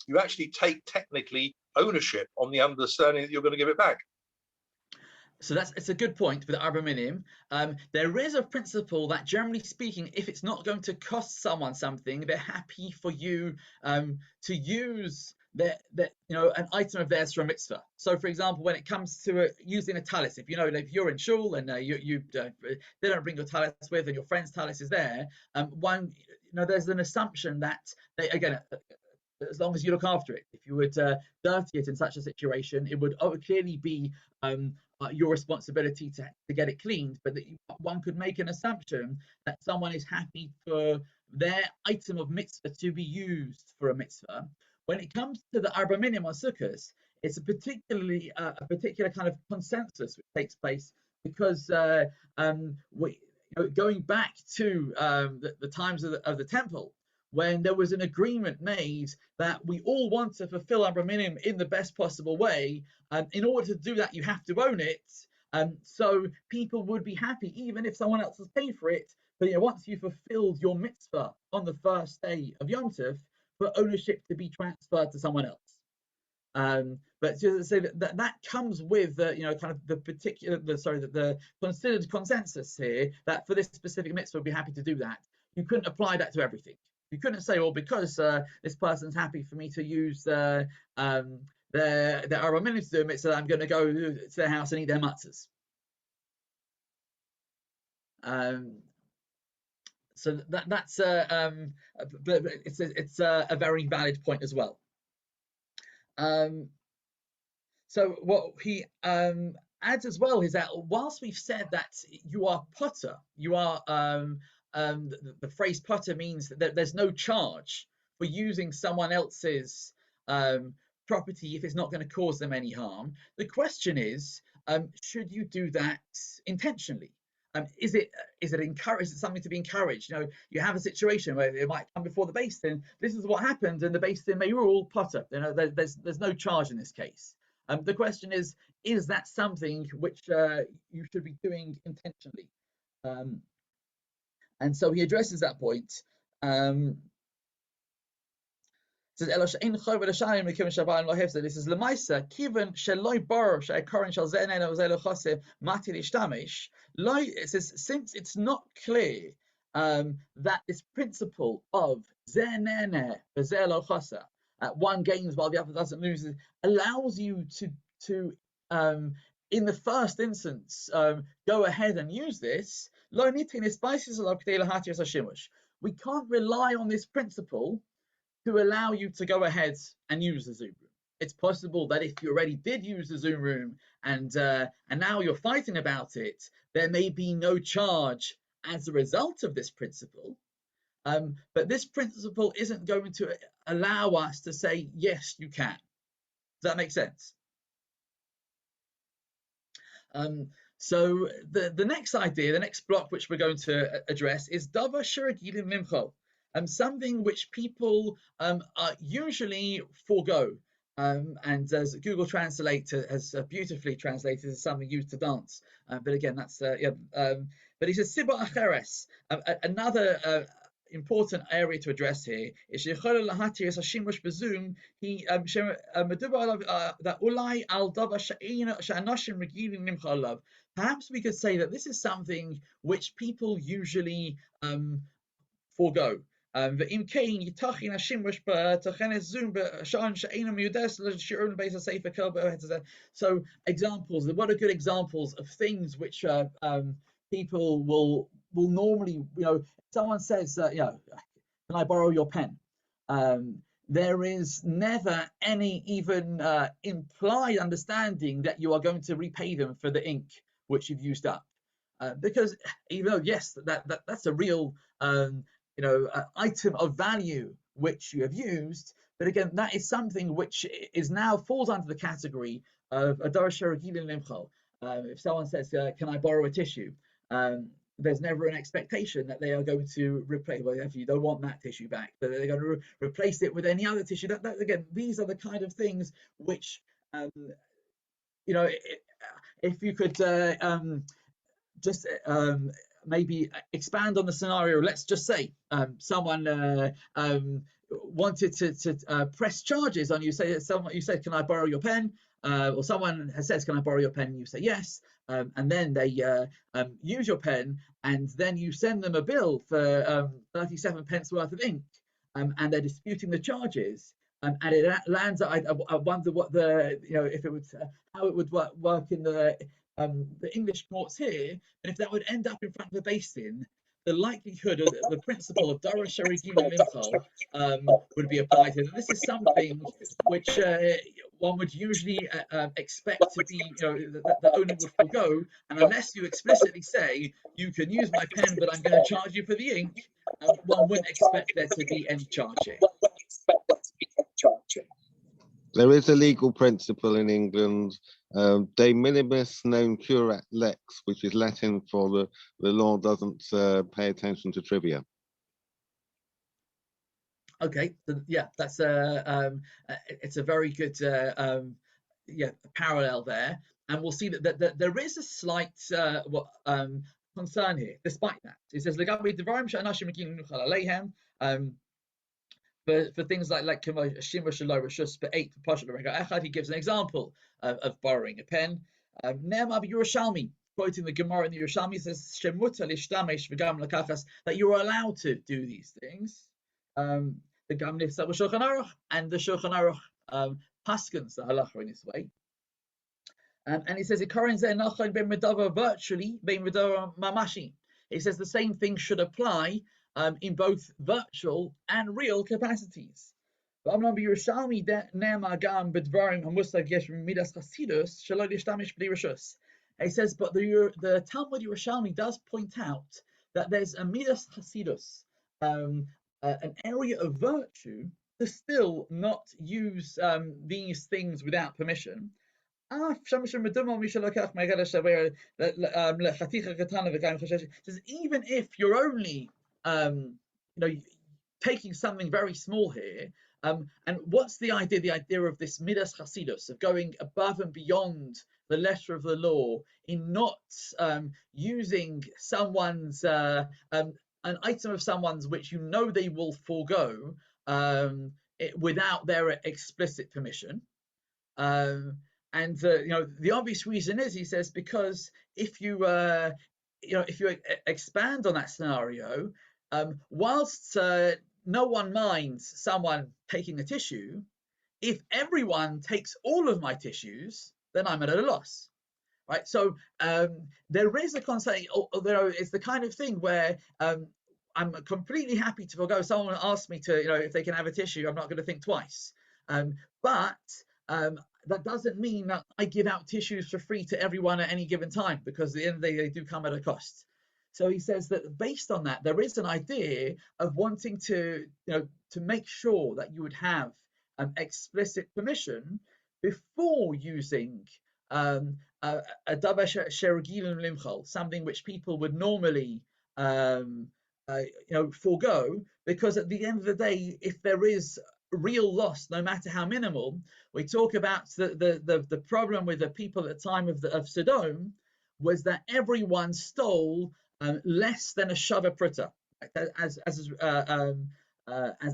you actually take technically ownership on the understanding that you're going to give it back. So it's a good point with arbor minim. There is a principle that, generally speaking, if it's not going to cost someone something, they're happy for you to use an item of theirs for a mitzvah. So, for example, when it comes to using a talis, if you're in shul and they don't bring your talis with, and your friend's talis is there, there's an assumption that they, again, as long as you look after it, if you would dirty it in such a situation, it would clearly be your responsibility to get it cleaned. But one could make an assumption that someone is happy for their item of mitzvah to be used for a mitzvah. When it comes to the arbor minim on Sukkos, it's a particular kind of consensus which takes place because going back to the times of the temple, when there was an agreement made that we all want to fulfill our minimum in the best possible way. In order to do that, you have to own it. So people would be happy even if someone else has paid for it. But once you fulfilled your mitzvah on the first day of Yom Tov, for ownership to be transferred to someone else. But just to say that comes with kind of the considered consensus here that for this specific mitzvah we'd be happy to do that. You couldn't apply that to everything. You couldn't say, well, because this person's happy for me to use their minutes to do it, so I'm going to go to their house and eat their matzahs. So that's but it's a very valid point as well. So what he adds as well is that whilst we've said that you are potter, you are the phrase potter means that there's no charge for using someone else's property if it's not going to cause them any harm. The question is, should you do that intentionally? Is it encouraged? Is it something to be encouraged? You have a situation where it might come before the Beis Din. This is what happened, and the Beis Din may rule potter. There's no charge in this case. The question is that something which you should be doing intentionally? And so he addresses that point. Says this is lemaisa kiven sheloi bar she'akarin shel zenen or zelo chase mati lishtamish. It says since it's not clear that this principle of zenene zelo chase, one gains while the other doesn't lose, allows you to in the first instance go ahead and use this. We can't rely on this principle to allow you to go ahead and use the Zoom room. It's possible that if you already did use the Zoom room and now you're fighting about it, there may be no charge as a result of this principle. But this principle isn't going to allow us to say, yes, you can. Does that make sense? So the next idea, the next block which we're going to address is Davar Sheragilim Limcho. Something which people usually forego. And as Google Translate has beautifully translated as something used to dance. But again, that's, but he says, Siba Acheres, another important area to address here is that perhaps we could say that this is something which people usually forego. So examples, what are good examples of things which people will normally, someone says, can I borrow your pen? There is never any even implied understanding that you are going to repay them for the ink which you've used up, because even though yes, that's a real item of value which you have used, but again, that is something which is now falls under the category of a davar sheragilim limcho. If someone says, "Can I borrow a tissue?" There's never an expectation that they are going to replace. Well, if you don't want that tissue back, but they're going to replace it with any other tissue. That again, these are the kind of things which, if you could just maybe expand on the scenario. Let's just say someone wanted to press charges on you. You said, "Can I borrow your pen?" Or someone says, "Can I borrow your pen?" And you say yes, and then they use your pen, and then you send them a bill for 37 pence worth of ink, and they're disputing the charges, and it lands. I wonder what if it would how it would work in the English courts here, and if that would end up in front of the Beis Din, the likelihood of the principle of davar sheragilim limcho would be applied here. And this is something which one would usually expect to be, the owner would forego, and unless you explicitly say, you can use my pen, but I'm going to charge you for the ink, one wouldn't expect there to be any charge here. There is a legal principle in England, de minimis non curat lex, which is Latin for the law doesn't pay attention to trivia. Okay, so yeah, that's it's a very good parallel there, and we'll see that there is a slight concern here. Despite that, it says for things like Shema Shalom Rishus Be'et Pashat L'Rega Echad, he gives an example of borrowing a pen. Ne'emar b'Yerushalmi, quoting the Gemara in the Yerushalmi, says Shemuta lishtamesh v'gam lakachas, that you are allowed to do these things. The Gam Nifsat v'Shulchan Aruch, and the Shulchan Aruch paskins the halacha in this way. And he says virtually, mamashi. He says the same thing should apply in both virtual and real capacities. He says, but the Talmud Yerushalmi does point out that there's a midas chasidus, an area of virtue to still not use these things without permission. Says even if you're only taking something very small here, and what's the idea? The idea of this midas chasidus, of going above and beyond the letter of the law in not using someone's an item of someone's which you know they will forego without their explicit permission. And the obvious reason is, he says, because if you expand on that scenario, whilst no one minds someone taking a tissue, if everyone takes all of my tissues, then I'm at a loss, right? So there is a concept. It's the kind of thing where I'm completely happy to forgo. Someone asks me to, if they can have a tissue, I'm not going to think twice. But that doesn't mean that I give out tissues for free to everyone at any given time, because at the end of the day, they do come at a cost. So he says that based on that, there is an idea of wanting to make sure that you would have explicit permission before using a davar sheregilim limchol, something which people would normally forego, because at the end of the day, if there is real loss, no matter how minimal, we talk about the problem with the people at the time of Sodom was that everyone stole less than a shava pruta, as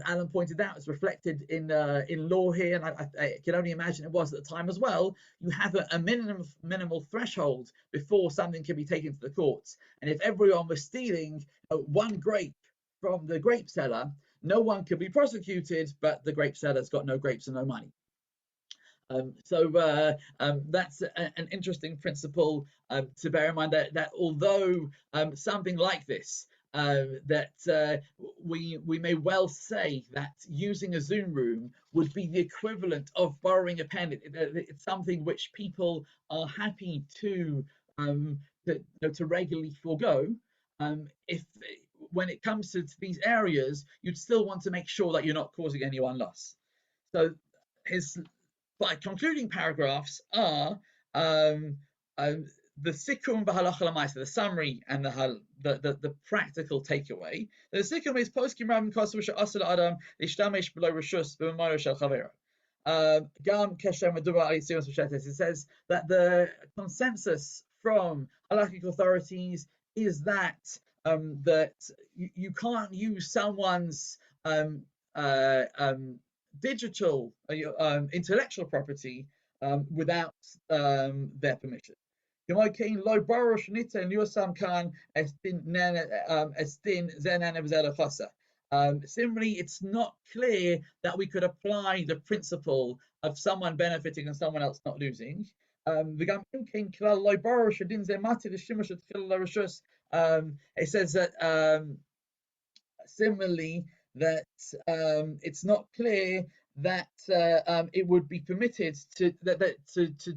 Alan pointed out, it's reflected in law here, and I can only imagine it was at the time as well. You have a minimal threshold before something can be taken to the courts, and if everyone was stealing one grape from the grape seller, no one could be prosecuted, but the grape seller's got no grapes and no money. So that's an interesting principle to bear in mind, that although something like this, that we may well say that using a Zoom room would be the equivalent of borrowing a pen. It's something which people are happy to regularly forego. If when it comes to these areas, you'd still want to make sure that you're not causing anyone loss. So his concluding paragraphs are the sikkum b'halacha l'maaseh, the summary and the practical takeaway. The sikkum is poskim rabim kosu she'asur adam l'ishtamesh b'lo rishus b'maro shel chavero. Gam keshem medubar al yitzios v'shetes. It says that the consensus from halakhic authorities is that that you can't use someone's digital intellectual property without their permission. Similarly, it's not clear that we could apply the principle of someone benefiting and someone else not losing. It says that similarly that it's not clear that it would be permitted to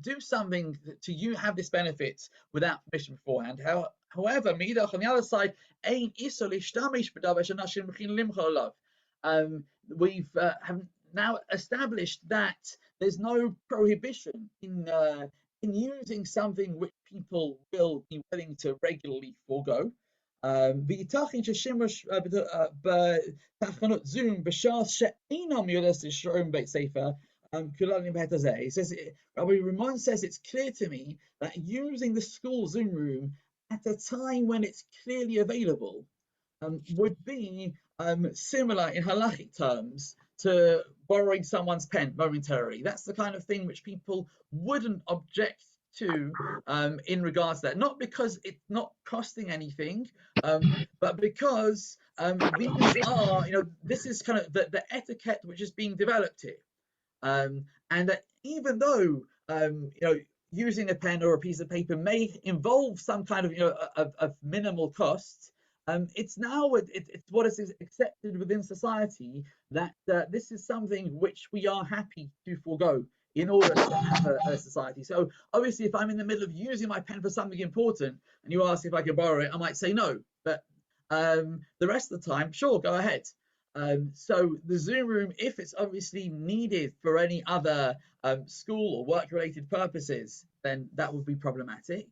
do something to you have this benefit without permission beforehand. However, on the other side, we've now established that there's no prohibition in using something which people will be willing to regularly forego. וייתכן ששימוש בתחנות זום בשעה שאינם יודעים לשלום בית ספר כוללים בהיבט הזה. He says, Rabbi Ramon says it's clear to me that using the school Zoom room at a time when it's clearly available would be similar in halachic terms to borrowing someone's pen momentarily. That's the kind of thing which people wouldn't object to in regards to that, not because it's not costing anything, but because these are, this is kind of the etiquette which is being developed here. And that even though using a pen or a piece of paper may involve some kind of minimal cost, it's now it's what is accepted within society that this is something which we are happy to forego in order to have a society. So obviously, if I'm in the middle of using my pen for something important and you ask if I can borrow it, I might say no, but the rest of the time, sure, go ahead. So the Zoom room, if it's obviously needed for any other school or work-related purposes, then that would be problematic.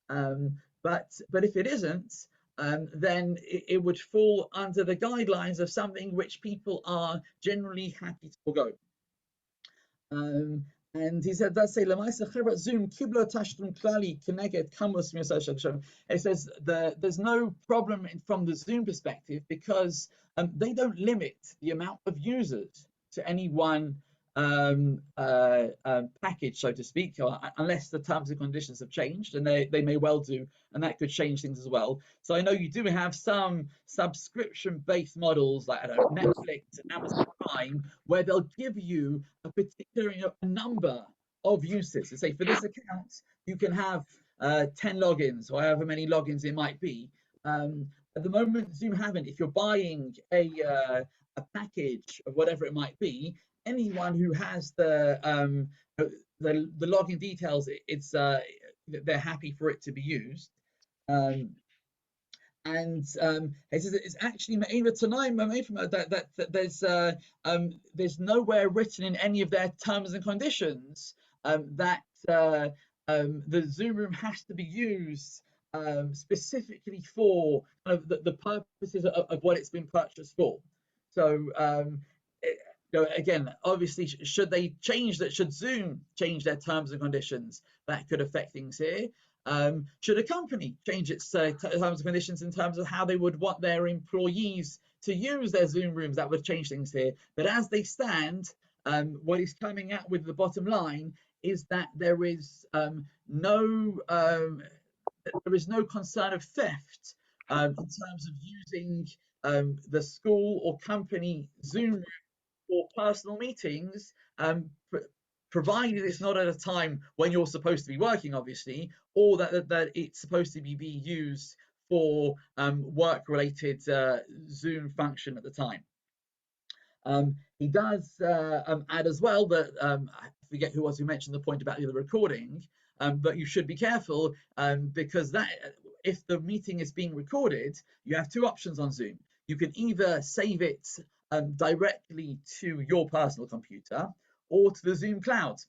But if it isn't, then it would fall under the guidelines of something which people are generally happy to forego. And he said, does say, Zoom kiblo tashdum klali keneged kamus mi'asashak. It says there's no problem from the Zoom perspective because they don't limit the amount of users to any one package, so to speak, unless the terms and conditions have changed, and they may well do, and that could change things as well. So I know you do have some subscription-based models like Netflix and Amazon Prime, where they'll give you a particular number of uses. So say for this account, you can have 10 logins, or however many logins it might be. At the moment, Zoom haven't. If you're buying a package of whatever it might be, anyone who has the login details, they're happy for it to be used. And it says it's actually that there's nowhere written in any of their terms and conditions that the Zoom room has to be used specifically for the purposes of what it's been purchased for. So again, obviously, should they change that? Should Zoom change their terms and conditions? That could affect things here. Should a company change its terms and conditions in terms of how they would want their employees to use their Zoom rooms? That would change things here. But as they stand, what is coming out with the bottom line is that there is no concern of theft in terms of using the school or company Zoom room for personal meetings, provided it's not at a time when you're supposed to be working, obviously, or that it's supposed to be used for work-related Zoom function at the time. He does add as well that, I forget who was who mentioned the point about the recording, but you should be careful because if the meeting is being recorded, you have two options on Zoom. You can either save it directly to your personal computer or to the Zoom cloud.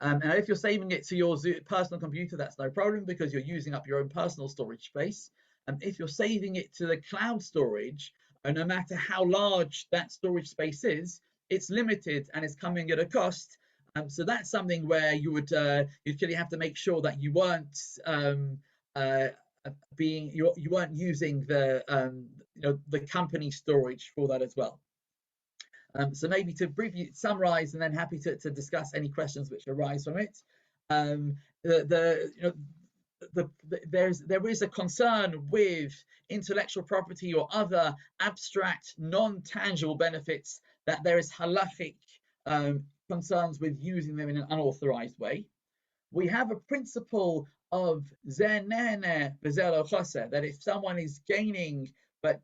And if you're saving it to your personal computer, that's no problem because you're using up your own personal storage space. And if you're saving it to the cloud storage, no matter how large that storage space is, it's limited and it's coming at a cost. So that's something where you would you'd clearly have to make sure that you weren't you weren't using the company storage for that as well. So maybe to briefly summarize, and then happy to discuss any questions which arise from it. There is a concern with intellectual property or other abstract, non-tangible benefits that there is halachic concerns with using them in an unauthorized way. We have a principle of that if someone is gaining but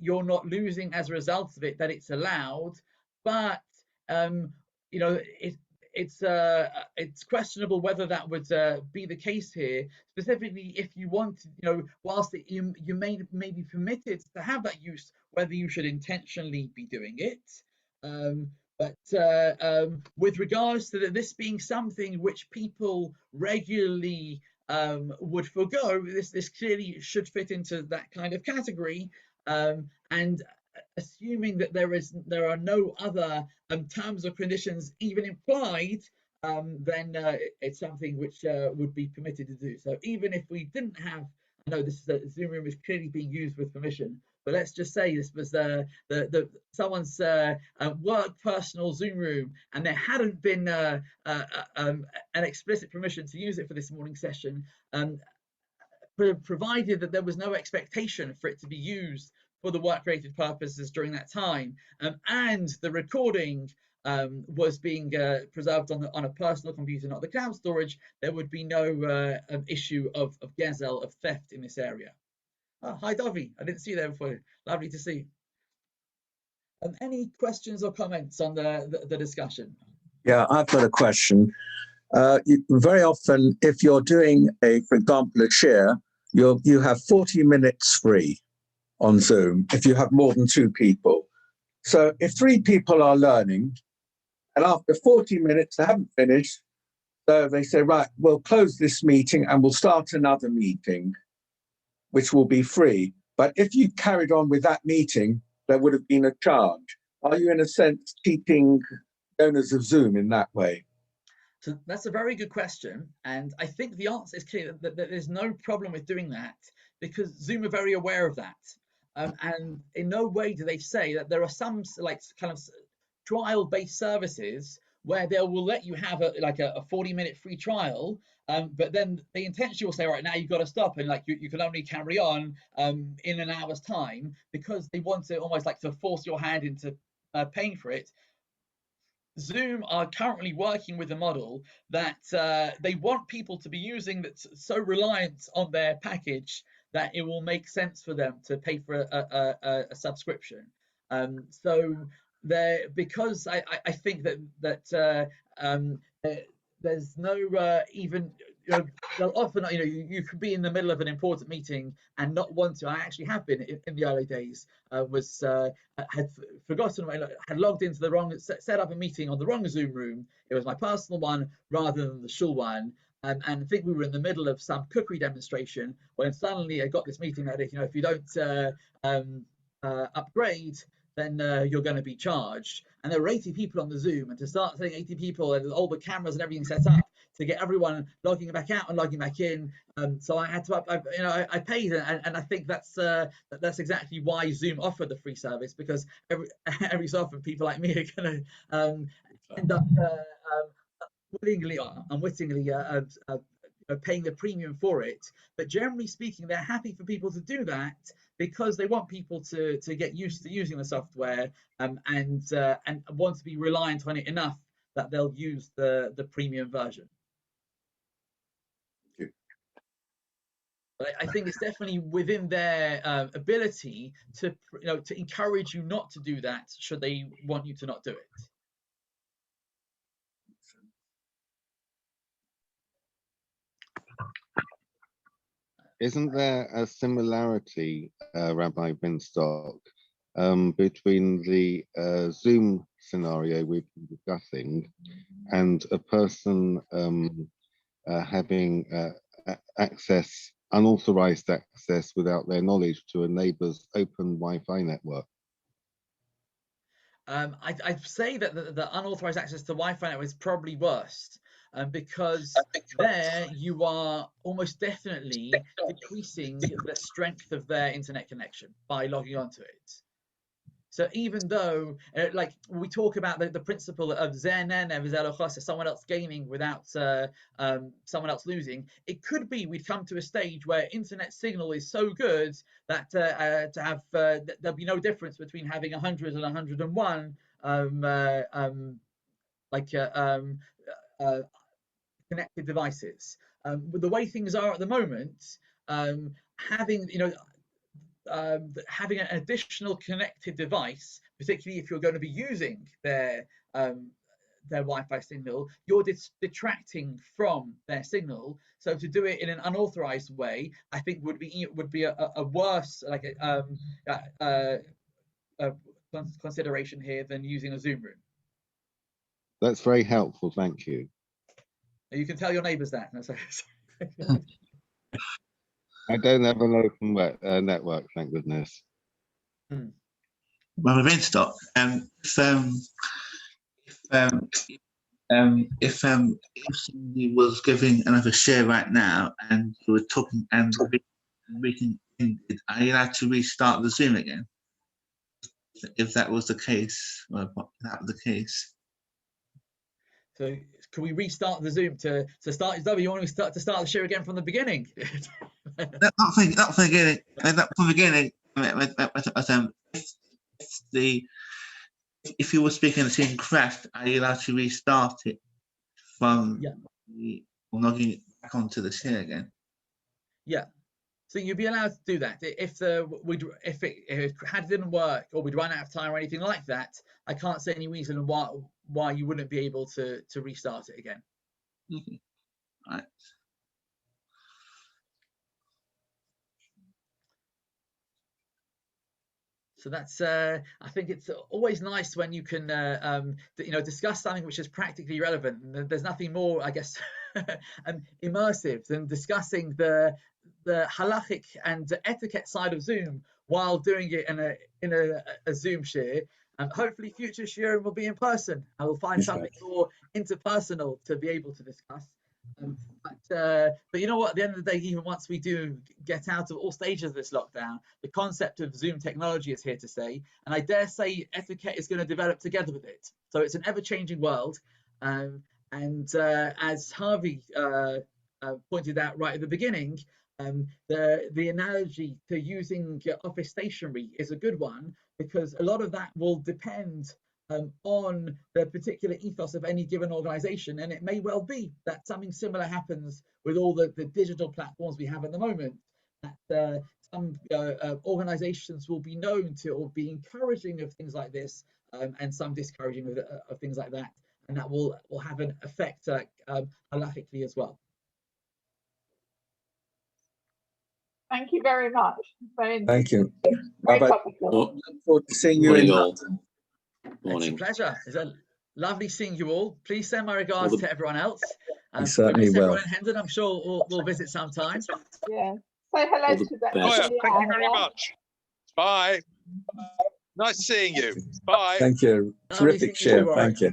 you're not losing as a result of it, that it's allowed. But it's questionable whether that would be the case here, specifically if you want, whilst you may be permitted to have that use, whether you should intentionally be doing it. But with regards to this being something which people regularly would forego, this clearly should fit into that kind of category. And assuming that there are no other terms or conditions even implied, then it's something which would be permitted to do. So even if we didn't have, I know this is Zoom room is clearly being used with permission, but let's just say this was someone's work personal Zoom room, and there hadn't been an explicit permission to use it for this morning session, provided that there was no expectation for it to be used for the work-related purposes during that time, and the recording was being preserved on a personal computer, not the cloud storage, there would be no issue of gezel, of theft in this area. Oh, hi, Davi. I didn't see you there before. Lovely to see you. Any questions or comments on the discussion? Yeah, I've got a question. Very often, if you're doing for example, a share, you have 40 minutes free on Zoom if you have more than 2 people. So if 3 people are learning, and after 40 minutes they haven't finished, so they say, right, we'll close this meeting and we'll start another meeting, which will be free. But if you carried on with that meeting, there would have been a charge. Are you, in a sense, keeping owners of Zoom in that way? So that's a very good question. And I think the answer is clear that there's no problem with doing that, because Zoom are very aware of that. And in no way do they say that there are some like kind of trial-based services where they will let you have a 40-minute free trial, but then they intentionally will say, right, now you've got to stop, and like you can only carry on in an hour's time, because they want to almost like to force your hand into paying for it. Zoom are currently working with a model that they want people to be using, that's so reliant on their package that it will make sense for them to pay for a subscription. So because I think that there's no even, often you could be in the middle of an important meeting and not want to. I actually have been in the early days, had forgotten, had logged into the wrong, set up a meeting on the wrong Zoom room. It was my personal one rather than the shul one. And I think we were in the middle of some cookery demonstration when suddenly I got this meeting that if you don't upgrade, then you're going to be charged. And there were 80 people on the Zoom, and to start saying 80 people and all the cameras and everything set up to get everyone logging back out and logging back in, so I had to I paid, and I think that's exactly why Zoom offered the free service, because every so often people like me are going to end up willingly or unwittingly paying the premium for it. But generally speaking, they're happy for people to do that, because they want people to get used to using the software, and want to be reliant on it enough that they'll use the premium version. But I think it's definitely within their ability to encourage you not to do that, should they want you to not do it. Isn't there a similarity, Rabbi Binstock, between the Zoom scenario we've been discussing and a person having access, unauthorized access without their knowledge, to a neighbor's open Wi-Fi network? I'd say that the unauthorized access to Wi-Fi network is probably worse, because there you are almost definitely decreasing the strength of their internet connection by logging onto it. So even though, like we talk about the principle of someone else gaining without someone else losing, it could be we'd come to a stage where internet signal is so good that there'll be no difference between having 100 and 101 connected devices. With the way things are at the moment, having having an additional connected device, particularly if you're going to be using their Wi-Fi signal, you're detracting from their signal. So to do it in an unauthorized way, I think would be a worse consideration here than using a Zoom room. That's very helpful. Thank you. You can tell your neighbours that. I don't have an open network, thank goodness. Well, with Binstock, if somebody was giving another share right now and you were talking and the meeting ended, are you allowed to restart the Zoom again? If that was the case, or if that was the case. So can we restart the Zoom to start his W? You want me to start the share again from the beginning? Not from the beginning. If you were speaking the same craft, are you allowed to restart it from logging back onto the share again? Yeah. So you'd be allowed to do that if it didn't work or we'd run out of time or anything like that. I can't see any reason why you wouldn't be able to restart it again. Okay. All right. So that's I think it's always nice when you can discuss something which is practically relevant. There's nothing more, I guess, immersive than discussing the halachic and etiquette side of Zoom while doing it in a Zoom share. And hopefully future sharing will be in person. I will find something more interpersonal to be able to discuss. But you know what, at the end of the day, even once we do get out of all stages of this lockdown, the concept of Zoom technology is here to stay, and I dare say etiquette is going to develop together with it. So it's an ever-changing world, and as Harvey pointed out right at the beginning, the analogy to using office stationery is a good one, because a lot of that will depend on the particular ethos of any given organization. And it may well be that something similar happens with all the digital platforms we have at the moment, that some organizations will be known to or be encouraging of things like this, and some discouraging of things like that. And that will have an effect halachically as well. Thank you very much. Thank you. Very Bye-bye. topical. Look forward to seeing you in all. London. Morning. It's a pleasure. It's a lovely seeing you all. Please send my regards to everyone else. We certainly miss will. everyone in Hendon. I'm sure we'll visit sometime. Yeah. Say hello to that. Oh, yeah. Thank you very much. Bye. Nice seeing you. Bye. Thank you. Lovely Terrific seeing you, share. Thank you.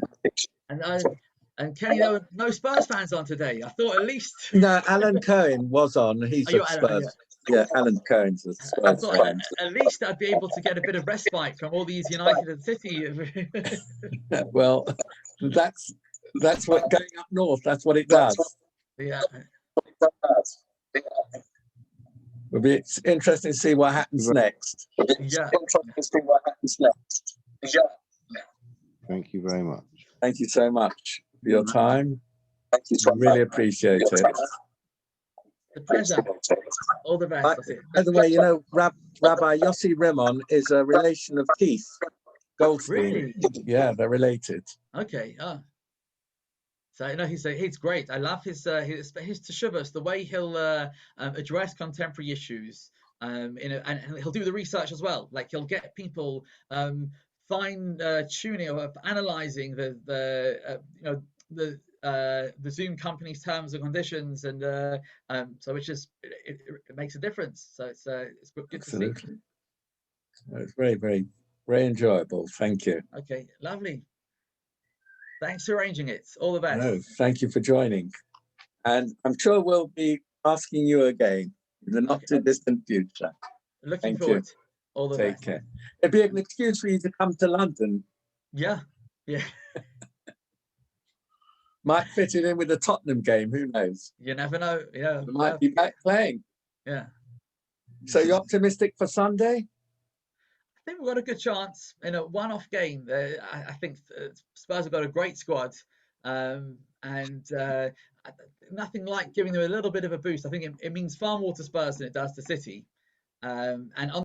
And Kenny, there were no Spurs fans on today. I thought at least. No, Alan Cohen was on. He's a Spurs. Yeah, Alan Cohen's a Spurs I thought fan. at least I'd be able to get a bit of respite from all these United and City. Well, that's what going up north. That's what it does. Yeah. It'll be interesting to see what happens next. Yeah. Thank you very much. Thank you so much for your time. Thank you. Really appreciate it. The pleasure. All the best. By the way, you know, Rabbi Yossi Rimon is a relation of Keith Goldstein. Really? Yeah, they're related. Okay. So you know he's great. I love his teshuvos, the way he'll address contemporary issues, and he'll do the research as well. Like he'll get people fine tuning or analyzing the Zoom company's terms and conditions, and so which is it makes a difference. So it's good to see. It's very, very, very enjoyable. Thank you. Okay, lovely. Thanks for arranging it. All the best. No, thank you for joining. And I'm sure we'll be asking you again in the not too distant future. Looking forward. All the best. Take care. It'd be an excuse for you to come to London. Yeah. Might fit it in with the Tottenham game. Who knows? You never know. Yeah. We might be back playing. Yeah. So you're optimistic for Sunday? I think we've got a good chance in a one-off game. I think Spurs have got a great squad, and nothing like giving them a little bit of a boost. I think it means far more to Spurs than it does to City. And on